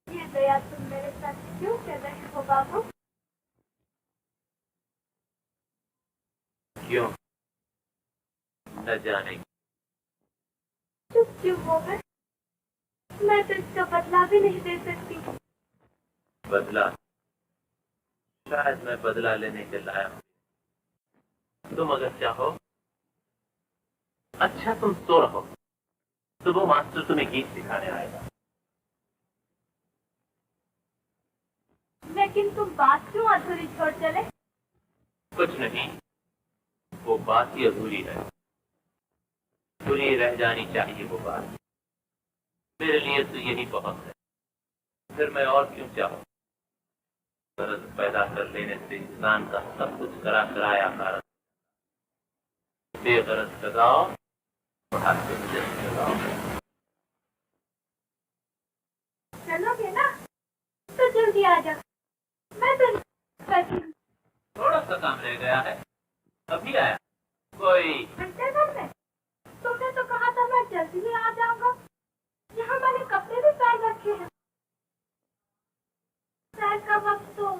ये दया तुम मेरे साथ क्यों कर रहे हो बाबू? क्यों? न जाने। चुप क्यों हो गए? मैं तो इसका बदला भी नहीं दे सकती। बदला? शायद मैं बदला लेने के लाया हूँ। तुम अगर चाहो, अच्छा तुम सो रहो, सुबह मास्टर तुम्हें गीत सिखाने आएगा। लेकिन तुम बात क्यों अधूरी छोड़ चले? कुछ नहीं, वो बात ही अधूरी है। पूरी रह जानी चाहिए वो बात। मेरे लिए तो यही बहुत है। फिर मैं और क्यों चाहूँ? गरज पैदा कर लेने से इंसान का सब कुछ कराया कारण। बेगरज लगाओ, बुढ़ापे में जल्द लगाओ। चलोगे ना? तो जल्दी आ जाओ। मैं तो बैठी हूँ। थोड़ा सा काम रह गया है, अभी आया। कोई घंटे भर में? तुमने तो कहा था मैं जल्दी ही आ जाऊंगा। यहाँ मैंने कपड़े भी पहन रखे हैं। सैर का वक्त तो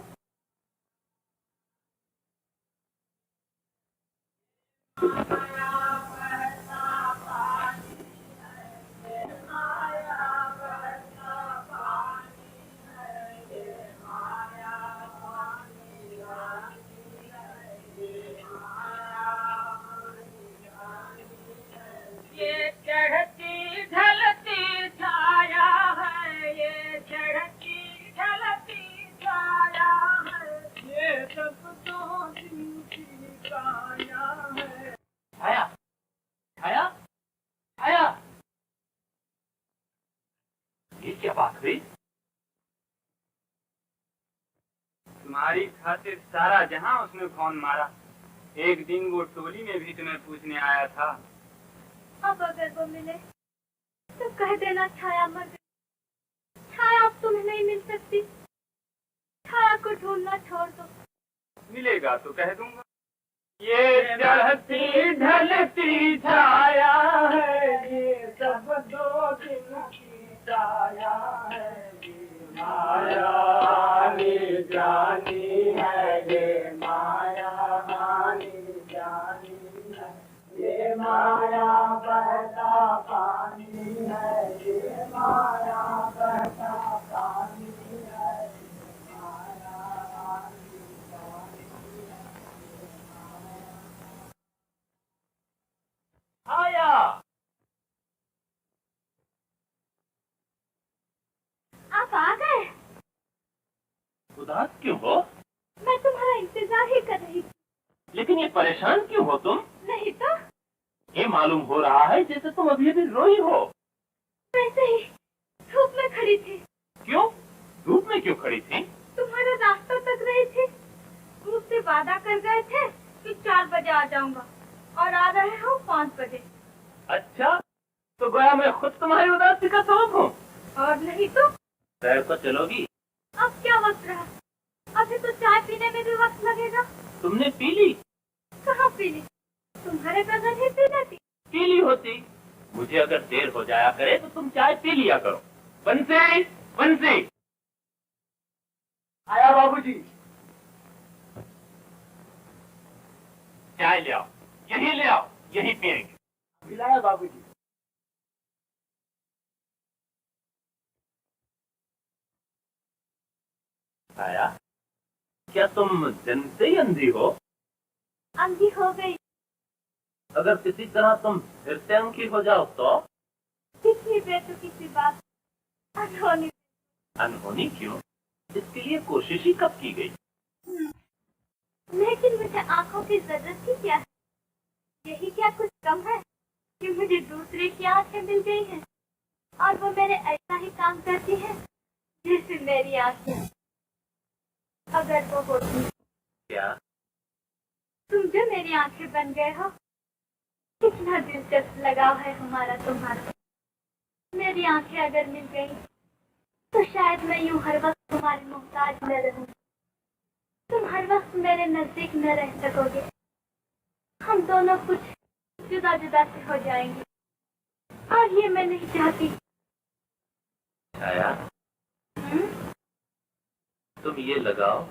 ये चढ़ती ढलती छाया है, ये चढ़ती ढलती छाया है, ये सब तो दिन की काया है। छाया, छाया, छाया, ये क्या बात हुई? तुम्हारी खातिर सारा जहां उसने फोन मारा। एक दिन वो टोली में भी तुम्हें पूछने आया था। अब अगर वो मिले तो कह देना छाया मर गई। छाया अब तुम्हें नहीं मिल सकती। छाया को ढूंढना छोड़ दो। मिलेगा तो कह दूंगा। ये चढ़ती ढलती छाया है, ये सब दो दिन की छाया है। ये माया आने जानी है, ये माया आने जानी है, ये माया बहता पानी है, ये माया बहता पानी है, माया आने जानी है। आया। आप आ गए? उदास क्यों हो? मैं तुम्हारा इंतजार ही कर रही थी। लेकिन ये परेशान क्यों हो तुम? नहीं तो ये मालूम हो रहा है जैसे तुम अभी अभी रोई हो। वैसे ही धूप में खड़ी थी। क्यों? धूप में क्यों खड़ी थी? तुम्हारा रास्ता तक रही थी। मुझसे वादा कर गए थे कि 4 बजे आ जाऊंगा और आ रहे हो 5 बजे। अच्छा, तो गोया मैं खुद तुम्हारी उदासी का सबब हूँ। और नहीं तो सैर को चलोगी? अब क्या वक्त रहा? अभी तो चाय पीने में भी वक्त लगेगा। तुमने पी ली? कहाँ पी ली? तुम्हारे बगल ही पी लेती। पी ली होती। मुझे अगर देर हो जाया करे तो तुम चाय पी लिया करो। बंसी, बंसी। आया बाबूजी। चाय ले आओ, यही ले आओ, यही पियेंगे। मिलाया बाबूजी। आया, क्या तुम जन्म से ही अंधी हो? अंधी हो गई। अगर किसी तरह तुम फिर से अंधी हो जाओ तो? कितनी बेतुकी सी बात। अनहोनी। अनहोनी क्यों? इसके लिए कोशिश ही कब की गई? लेकिन मुझे आंखों की जरूरत ही क्या है? यही क्या कुछ कम है कि मुझे दूसरे की आंखें मिल गई हैं? और वो मेरे ऐसा ही काम करती है जैसे मेरी आंखें अगर वो होती। क्या? तुम जो मेरी आंखें बन गए हो, कितना दिलचस्प लगाव है हमारा तुम्हारा। मेरी आंखें अगर मिल गई तो शायद मैं यूं हर वक्त तुम्हारी मोहताज न रहूं। तुम हर वक्त मेरे नजदीक न रह सकोगे। हम दोनों कुछ जुदा जुदा से हो जाएंगे और ये मैं नहीं चाहती। छाया, तुम ये लगाओ,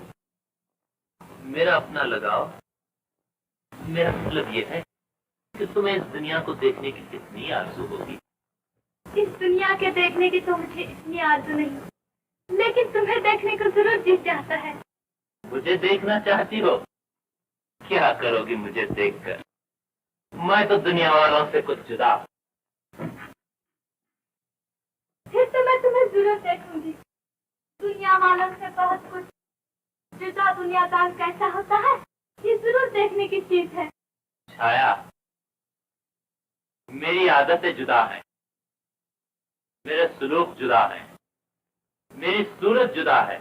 मेरा अपना लगाओ, मेरा मतलब ये है कि तुम्हें इस दुनिया को देखने की कितनी आरज़ू होगी। इस दुनिया के देखने की तो मुझे इतनी आरज़ू नहीं, लेकिन तुम्हें देखने को जरूर जी चाहता है। मुझे देखना चाहती हो? क्या करोगी मुझे देखकर? मैं तो दुनिया वालों से कुछ जुदा। फिर तो मैं तुम्हें जरूर देखूंगी। दुनिया वालों से बहुत कुछ जुदा दुनियादार कैसा होता है, ये जरूर देखने की चीज है। छाया, मेरी आदतें जुदा हैं, मेरे सुलूक जुदा है, मेरी सूरत जुदा है,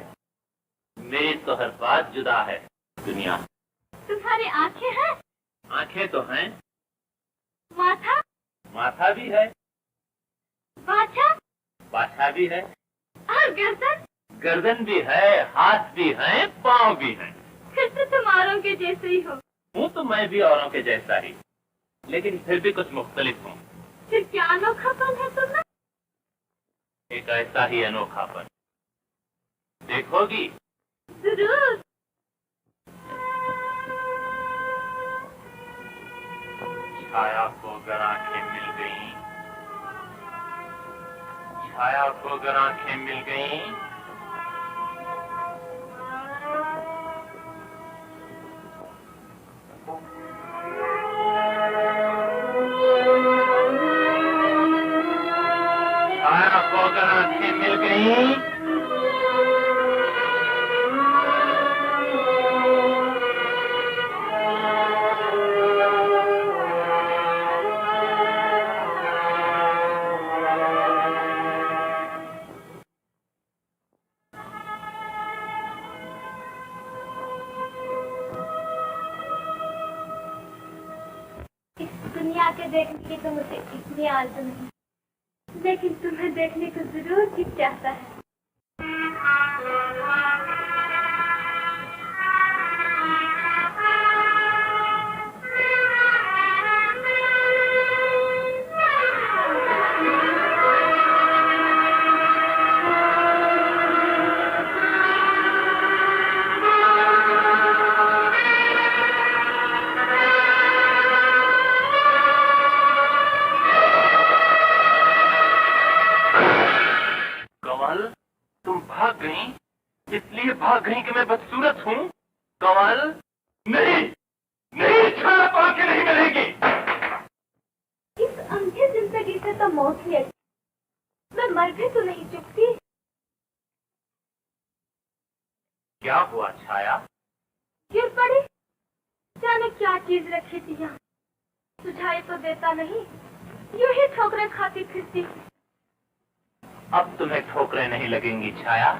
मेरी तो हर बात जुदा है। दुनिया। तुम्हारी आंखें हैं? आंखें तो हैं। माथा? माथा भी है। बाछा? बाछा भी है। और गर्दन? गर्दन भी है, हाथ भी है, पाँव भी है। फिर तो तुम औरों के जैसे ही हो। हूँ तो मैं भी औरों के जैसा ही, लेकिन फिर भी कुछ मुख्तलिफ हूँ। फिर क्या अनोखापन है तुम्हें? एक ऐसा ही अनोखापन। देखोगी? जरूर। छाया को अगर आंखें मिल गईं, छाया को अगर आंखें मिल गईं, छाया को अगर आंखें मिल गईं, दुनिया के देखने की तो मुझे इतनी आरज़ू नहीं, लेकिन तुम्हें देखने को जरूर जी चाहता है। इसलिए भाग गई कि मैं बदसूरत हूँ? कमल, नहीं, नहीं, छाया पा के नहीं मिलेगी। इस अंधे जिंदगी से तो मौत ही अच्छी। मैं मर भी तो नहीं चुकती। क्या हुआ छाया? गिर पड़ी। जाने क्या चीज रखी थी यहाँ, सुझाई तो देता नहीं, यूं ही ठोकरें खाती फिरती। अब तुम्हें ठोकरें नहीं लगेंगी छाया,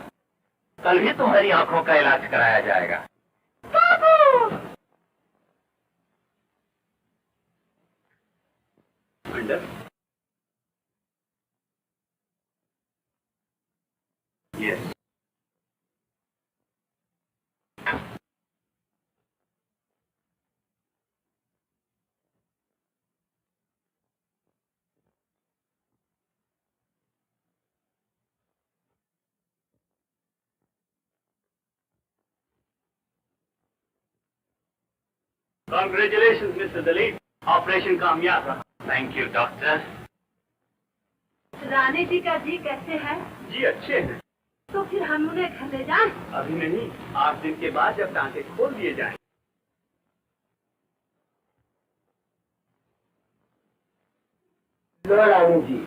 कल ही तुम्हारी आंखों का इलाज कराया जाएगा। बाबू! Under. Yes. Congratulations, Mr. Dalit. Operation कामयाब रहा। Thank you doctor. Rani ji का जी कैसे है? जी अच्छे हैं। तो फिर हम उन्हें घर ले जाएं? अभी नहीं, 8 दिन के बाद जब टांके खोल दिए जाएं। लो रानी जी।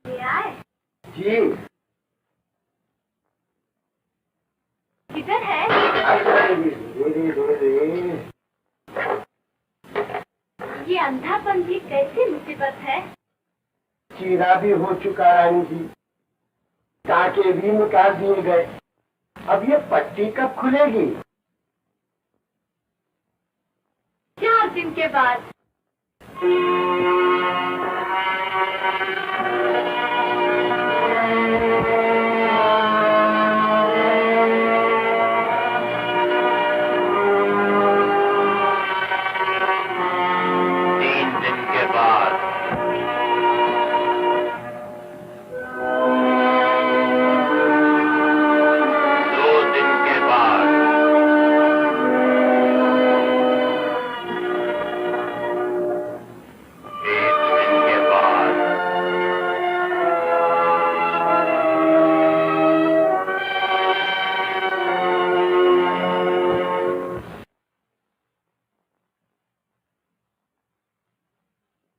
ले आए? जी। किधर है? ये अंधापन भी कैसी मुसीबत है। चीरा भी हो चुका रानी जी, टाके भी निकाल दिए गए। अब ये पट्टी कब खुलेगी? 4 दिन के बाद।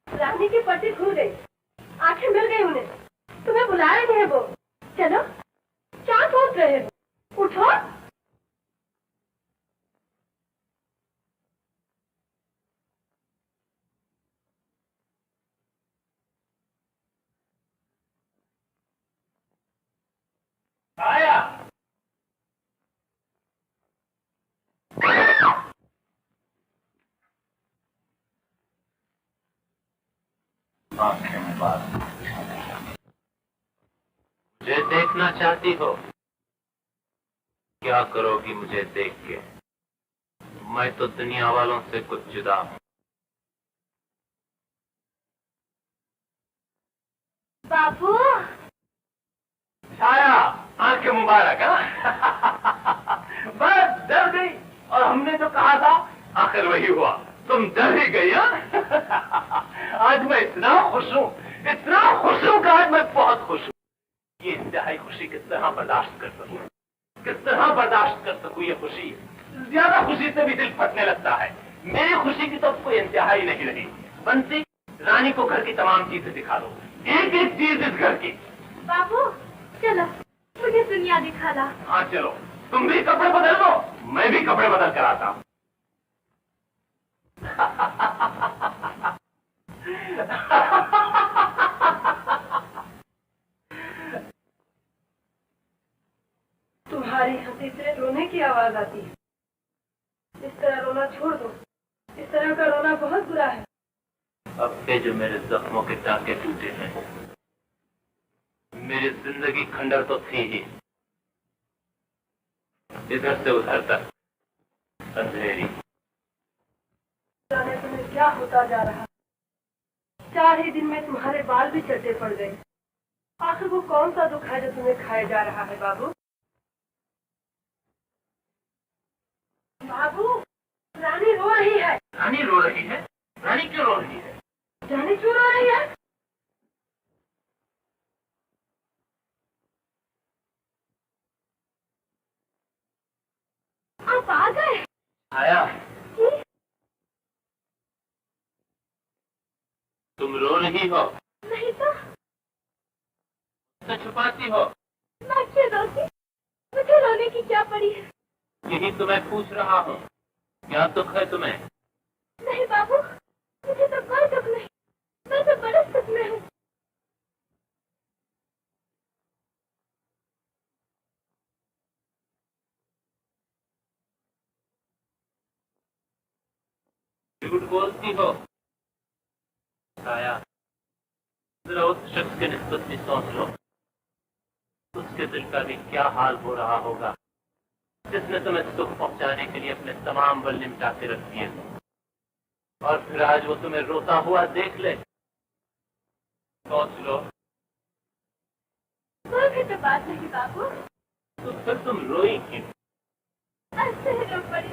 रानी की पट्टी खुल गई, आंखें मिल गई उन्हें। तुम्हें बुला रहे हैं वो। चलो, क्या सोच रहे हो? उठो। आया। मुझे देखना चाहती हो? क्या करोगी मुझे देख के? मैं तो दुनिया वालों से कुछ जुदा हूं। बाबू, छाया, आंखें मुबारक। बस डर गई, और हमने तो कहा था, आखिर वही हुआ, तुम डर ही गई। आज मैं इतना खुश हूँ कि आज मैं बहुत खुश हूँ। ये इंतहाई खुशी किस तरह बर्दाश्त कर सकूं? किस तरह बर्दाश्त कर सकूं ये खुशी? ज्यादा खुशी से भी दिल फटने लगता है। मेरी खुशी की तो कोई इंतहाई नहीं रही। बंसी, रानी को घर की तमाम चीजें दिखा दो, एक एक चीज इस घर की। बाबू, चलो मुझे दुनिया दिखा ला। हाँ चलो, तुम भी कपड़े बदल लो, मैं भी कपड़े बदल कर आता हूँ। तुम्हारी हंसी से रोने की आवाज आती है। इस तरह रोना छोड़ दो। इस तरह का रोना बहुत बुरा है। अब के जो मेरे जख्मों के टाके टूटे हैं, मेरी जिंदगी खंडर तो थी ही। इधर से उधर तक अंधेरी। जाने तुम्हें क्या होता जा रहा। 4 ही दिन में तुम्हारे बाल भी चट्टे पड़ गए। आखिर वो कौन सा दुख है जो तुम्हें खाया जा रहा है बाबू? बाबू, रानी रो रही है। रानी रो रही है? रानी क्यों रो रही है? रानी क्यों रो रही है? आप आ गए। आया। तुम रो रही हो? नहीं तो छुपाती हो? मैं क्यों रोती? मुझे रोने की क्या पड़ी है? यही तो मैं पूछ रहा हूँ, क्या दुख है तुम्हें? नहीं बाबू, मुझे तो कोई दुख नहीं। मैं तो बड़े सुख में हूँ। झूठ बोलती हो? आया, जरा उस शख्स के निस्बत भी सोच लो। उसके दिल का भी क्या हाल हो रहा होगा, जिसने तुम्हें सुख पहुंचाने के लिए अपने तमाम बल निमटा के रख दिए, और फिर आज वो तुम्हें रोता हुआ देख ले। सोच लो। कोई भी तो बात नहीं बाबू। तो फिर तुम रोई क्यों? ऐसे ही रो पड़ी।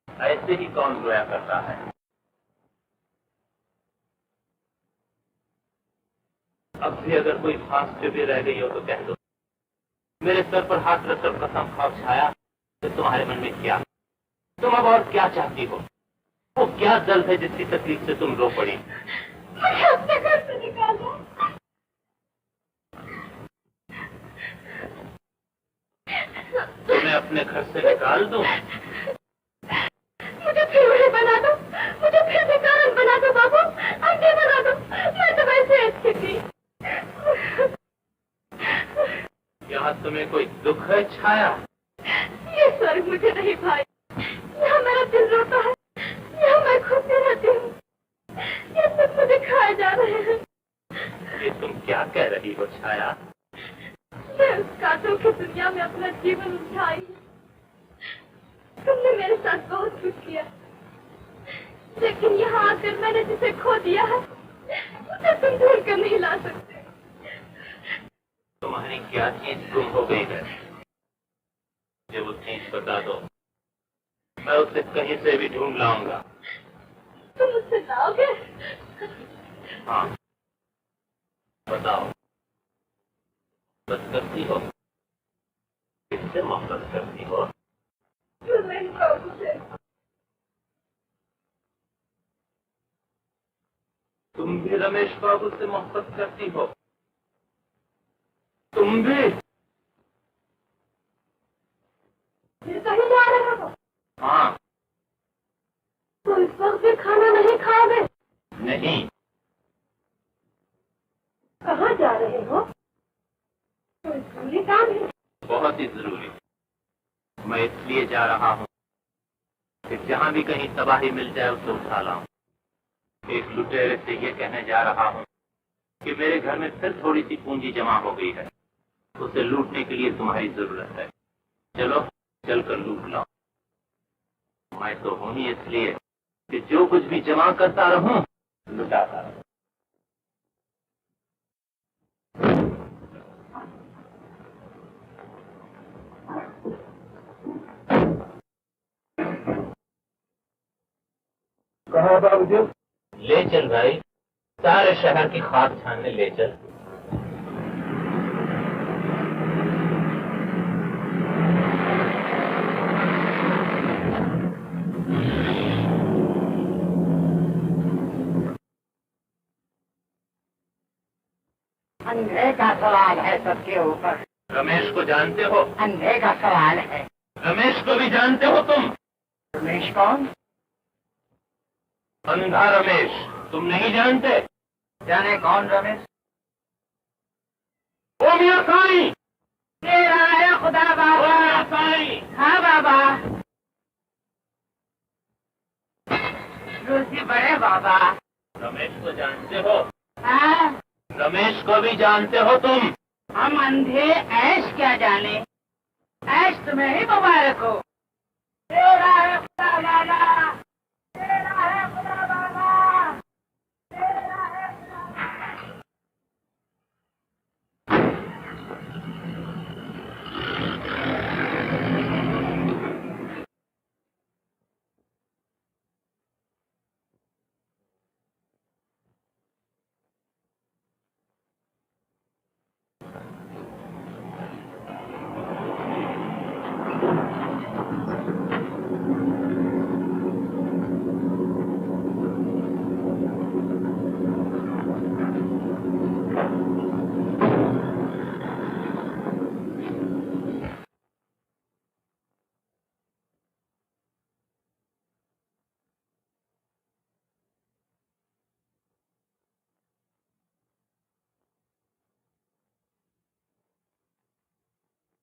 ऐसे ही कौन रोया करता है? अब भी अगर कोई खास भी रह गई हो तो कह दो। मेरे सर पर हाथ रखकर कसम खाओ छाया, तो तुम्हारे मन में क्या, तुम अब और क्या चाहती हो? वो क्या दर्द है जिसकी तकलीफ से तुम रो पड़ी? मुझे अपने घर से निकाल दो। तुम्हें अपने घर से निकाल दूं? मुझे फिर वही बना दो। मुझे फिर बेकार बना दो बाबू। अंधे बना दो। मैं तो वैसे अच्छी कोई दुख है छाया? ये स्वर्ग मुझे नहीं भाई, यहाँ मेरा दिल रोता है, यहाँ मैं खुद से रहती हूँ, ये सब मुझे खाए जा रहे हैं। ये तुम क्या कह रही हो छाया? मैं उस कांटों की दुनिया में अपना जीवन उठाई। तुमने मेरे साथ बहुत कुछ किया, लेकिन यहाँ आकर मैंने जिसे खो दिया है उसे तुम ढूंढ कर नहीं ला सकते। तुम्हारी क्या चीज गुम हो गई है? मुझे वो चीज बता दो, मैं उसे कहीं से भी ढूंढ लाऊंगा। तुम मुझसे लाओगे? हाँ, बताओ, बस करती हो? किससे मोहब्बत करती हो? रमेश बाबू से। तुम भी रमेश बाबू से मोहब्बत करती हो? तुम भी? फिर कहीं जा रहे हो? हाँ। तो इस वक्त भी खाना नहीं खाओगे? नहीं। कहाँ जा रहे हो? कोई जरूरी काम है? बहुत ही जरूरी। मैं इसलिए जा रहा हूँ कि जहाँ भी कहीं तबाही मिल जाए उसे उठा लाऊं। एक लुटेरे से ये कहने जा रहा हूँ कि मेरे घर में फिर थोड़ी सी पूंजी जमा हो गई है, उसे लूटने के लिए तुम्हारी जरूरत है। चलो चलकर लूट लाओ। मैं तो हूं ही इसलिए कि जो कुछ भी जमा करता रहूं लुटाता रहूं। कहा बाबूजी? ले चल भाई, सारे शहर की खाद छानने ले चल। अंधे का सवाल है सबके ऊपर। रमेश को जानते हो? अंधे का सवाल है। रमेश को भी जानते हो तुम? रमेश कौन? अंधा रमेश, तुम नहीं जानते? जाने कौन रमेश? ओ मियां साईं! तेरा है खुदा ओ बाबा। मियां साईं! हाँ बाबा। रूसी बड़े बाबा। रमेश को जानते हो? हाँ, रमेश को भी जानते हो तुम? हम अंधे ऐश क्या जाने, ऐश तुम्हें ही मुबारक हो। तेरा है खुदा बाबा, तेरा है खुदा बाबा, तेरा है खुदा बाबा।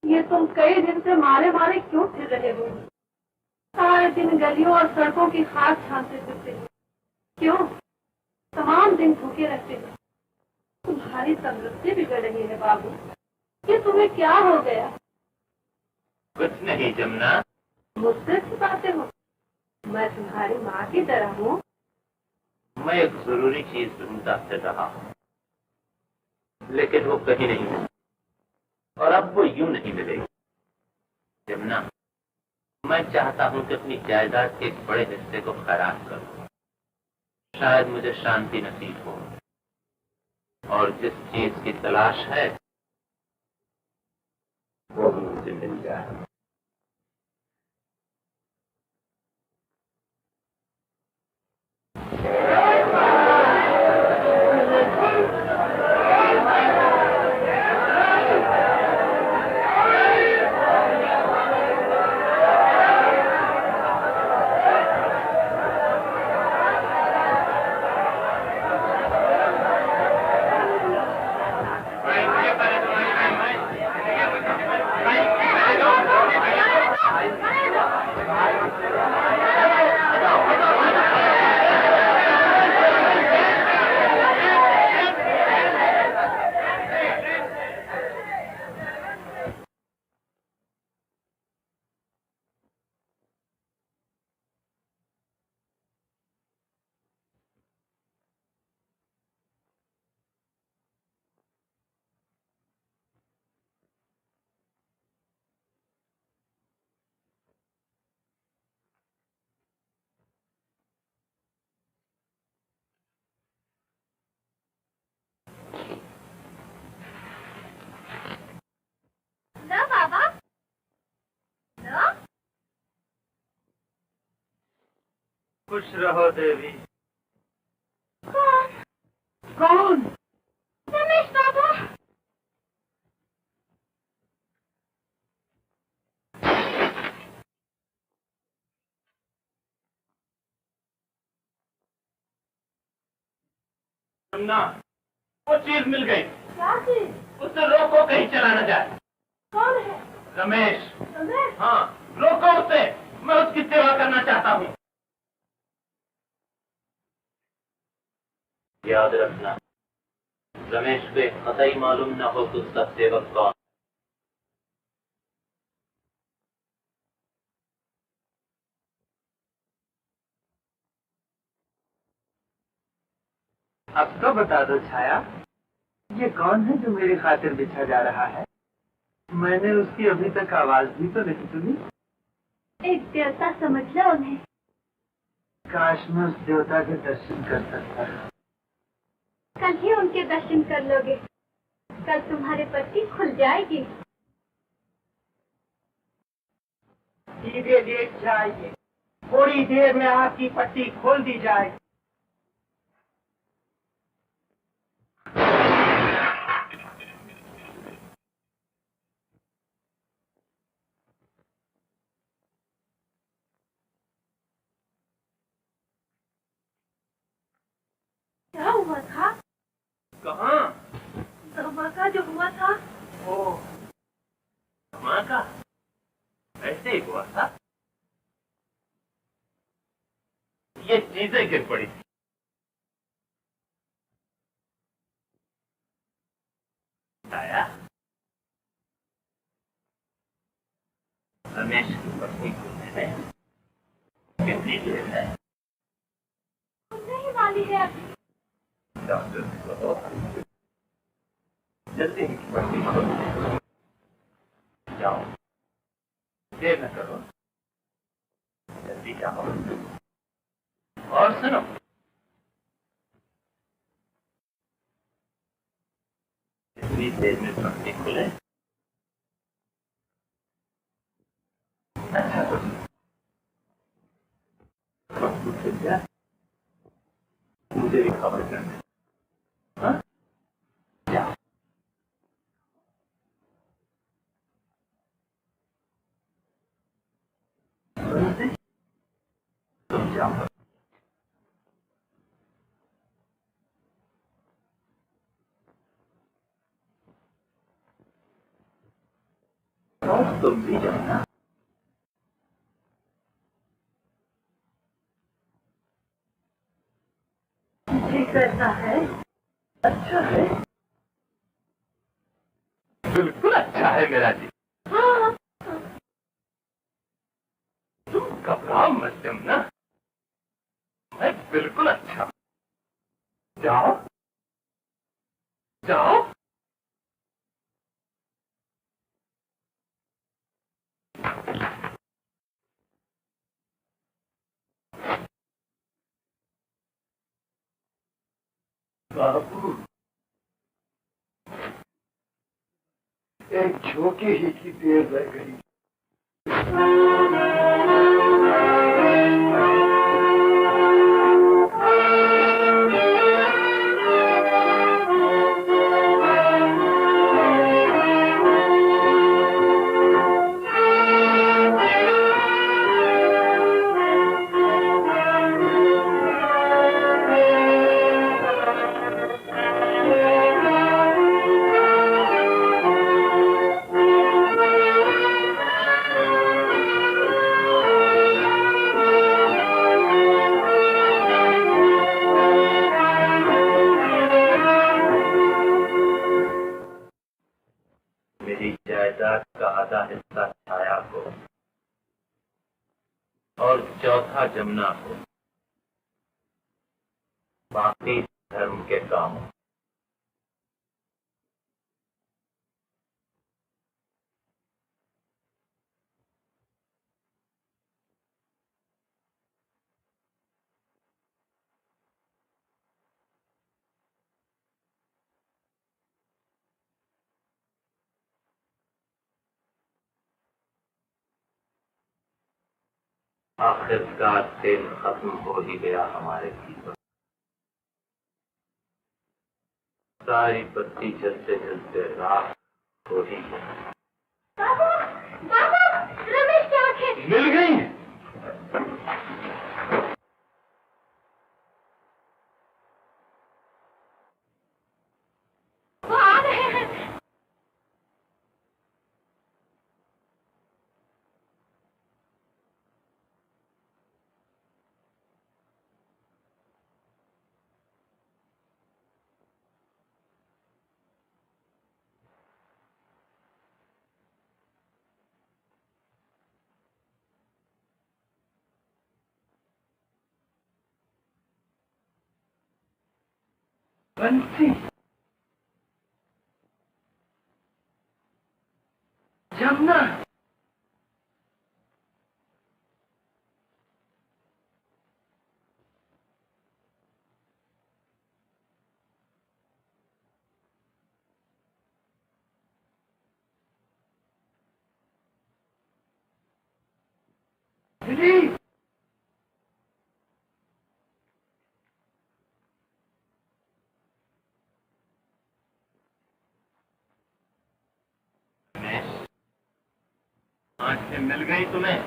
ये तुम कई दिन से मारे मारे क्यों फिर रहे हो? सारे दिन गलियों और सड़कों की खाद छानते फिरते हो। क्यों? तमाम दिन भूखे रहते हो। तुम्हारी तंदुरुस्ती बिगड़ रही है बाबू। ये तुम्हें क्या हो गया? कुछ नहीं जमुना। मुझसे छिपाते हो? मैं तुम्हारी माँ की तरह हूँ। मैं एक जरूरी चीज ढूंढता फिर रहा हूँ, लेकिन वो कहीं नहीं मिली, और अब वो यूं नहीं मिलेगी। जमुना, मैं चाहता हूं कि अपनी जायदाद के एक बड़े हिस्से को खराब करूं। शायद मुझे शांति नसीब हो, और जिस चीज की तलाश है वो भी मुझे मिल जाए। खुश रहो देवी। कौन? कौन? रमेश बाबू। सुनना, वो चीज मिल गई। क्या चीज? उसे रोको, कहीं चला न जाए। कौन है? रमेश। रमेश? हाँ, रोको उसे, मैं उसकी सेवा करना चाहता हूँ। याद रखना, रमेश को कतई मालूम न हो कि उसका सेवक कौन। अब तो बता दो छाया, ये कौन है जो मेरी खातिर बिछा जा रहा है? मैंने उसकी अभी तक आवाज भी तो नहीं सुनी। एक देवता समझ लो उन्हें। काश मैं उस देवता के दर्शन कर सकता। कल ही उनके दर्शन कर लोगे। कल तुम्हारी पट्टी खुल जाएगी। धीरे लेट जाइए, थोड़ी देर में आपकी पट्टी खोल दी जाएगी। क्या हुआ था? कहाँ? धमाका जो हुआ था। ओ, धमाका ऐसे ही हुआ था। ये चीजें गिर पड़ी थी। आया रमेश की पत्नी को कितनी देर है? नहीं वाली है अभी। डॉक्टर को कहो, जल्दी इनकी पट्टी खोलो। जाओ, देर न करो, जल्दी जाओ। और सुनो, इतनी देर में पट्टी खुले। अच्छा तो वक्त खुल जाए, मुझे भी खबर करना। हाँ? जाओ। तुम जाओ। और तुम भी जाओ ना। ठीक करता है। अच्छा है, बिल्कुल अच्छा है मेरा जी। हाँ। तुम घबराओ मत जमुना, मैं बिल्कुल अच्छा हूं। जाओ जाओ। बाबू, एक झोंके ही की देर रह गई। मेरी जायदाद का आधा हिस्सा छाया को और चौथा जमुना को, बाकी धर्म के कामों। आखिरकार तेल खत्म हो ही गया हमारे जीवन। सारी बत्ती जलते जलते राख हो ही गई। बाबू, बाबू, रमेश की आंखें मिल गई। वो आ रहे हैं। बंसी, जमुना, दीदी, आंखें मिल गई तुम्हें?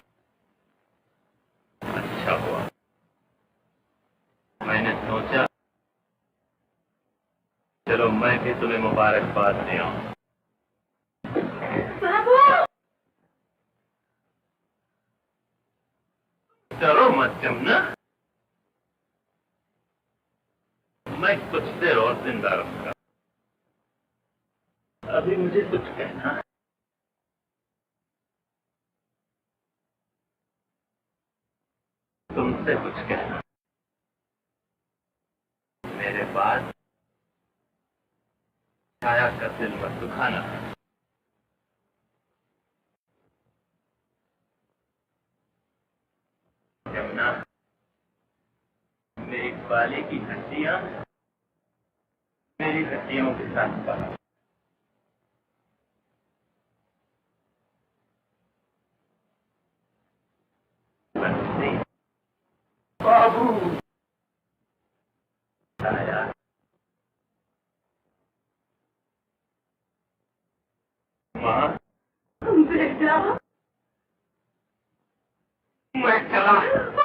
अच्छा हुआ। मैंने सोचा चलो मैं भी तुम्हें मुबारकबाद दे आऊं। बाबू, डरो मत जमुना, मैं कुछ देर और जिंदा रहूंगा। अभी मुझे कुछ कहना है। तुमसे कुछ कहना मेरे बाद छाया का दिल मत दुखाना। जमुना, मेरी बाली की हड्डियां मेरी हड्डियों के साथ पड़ा। बंसी, बाबू, छाया, मां, बेटा, मैं चला।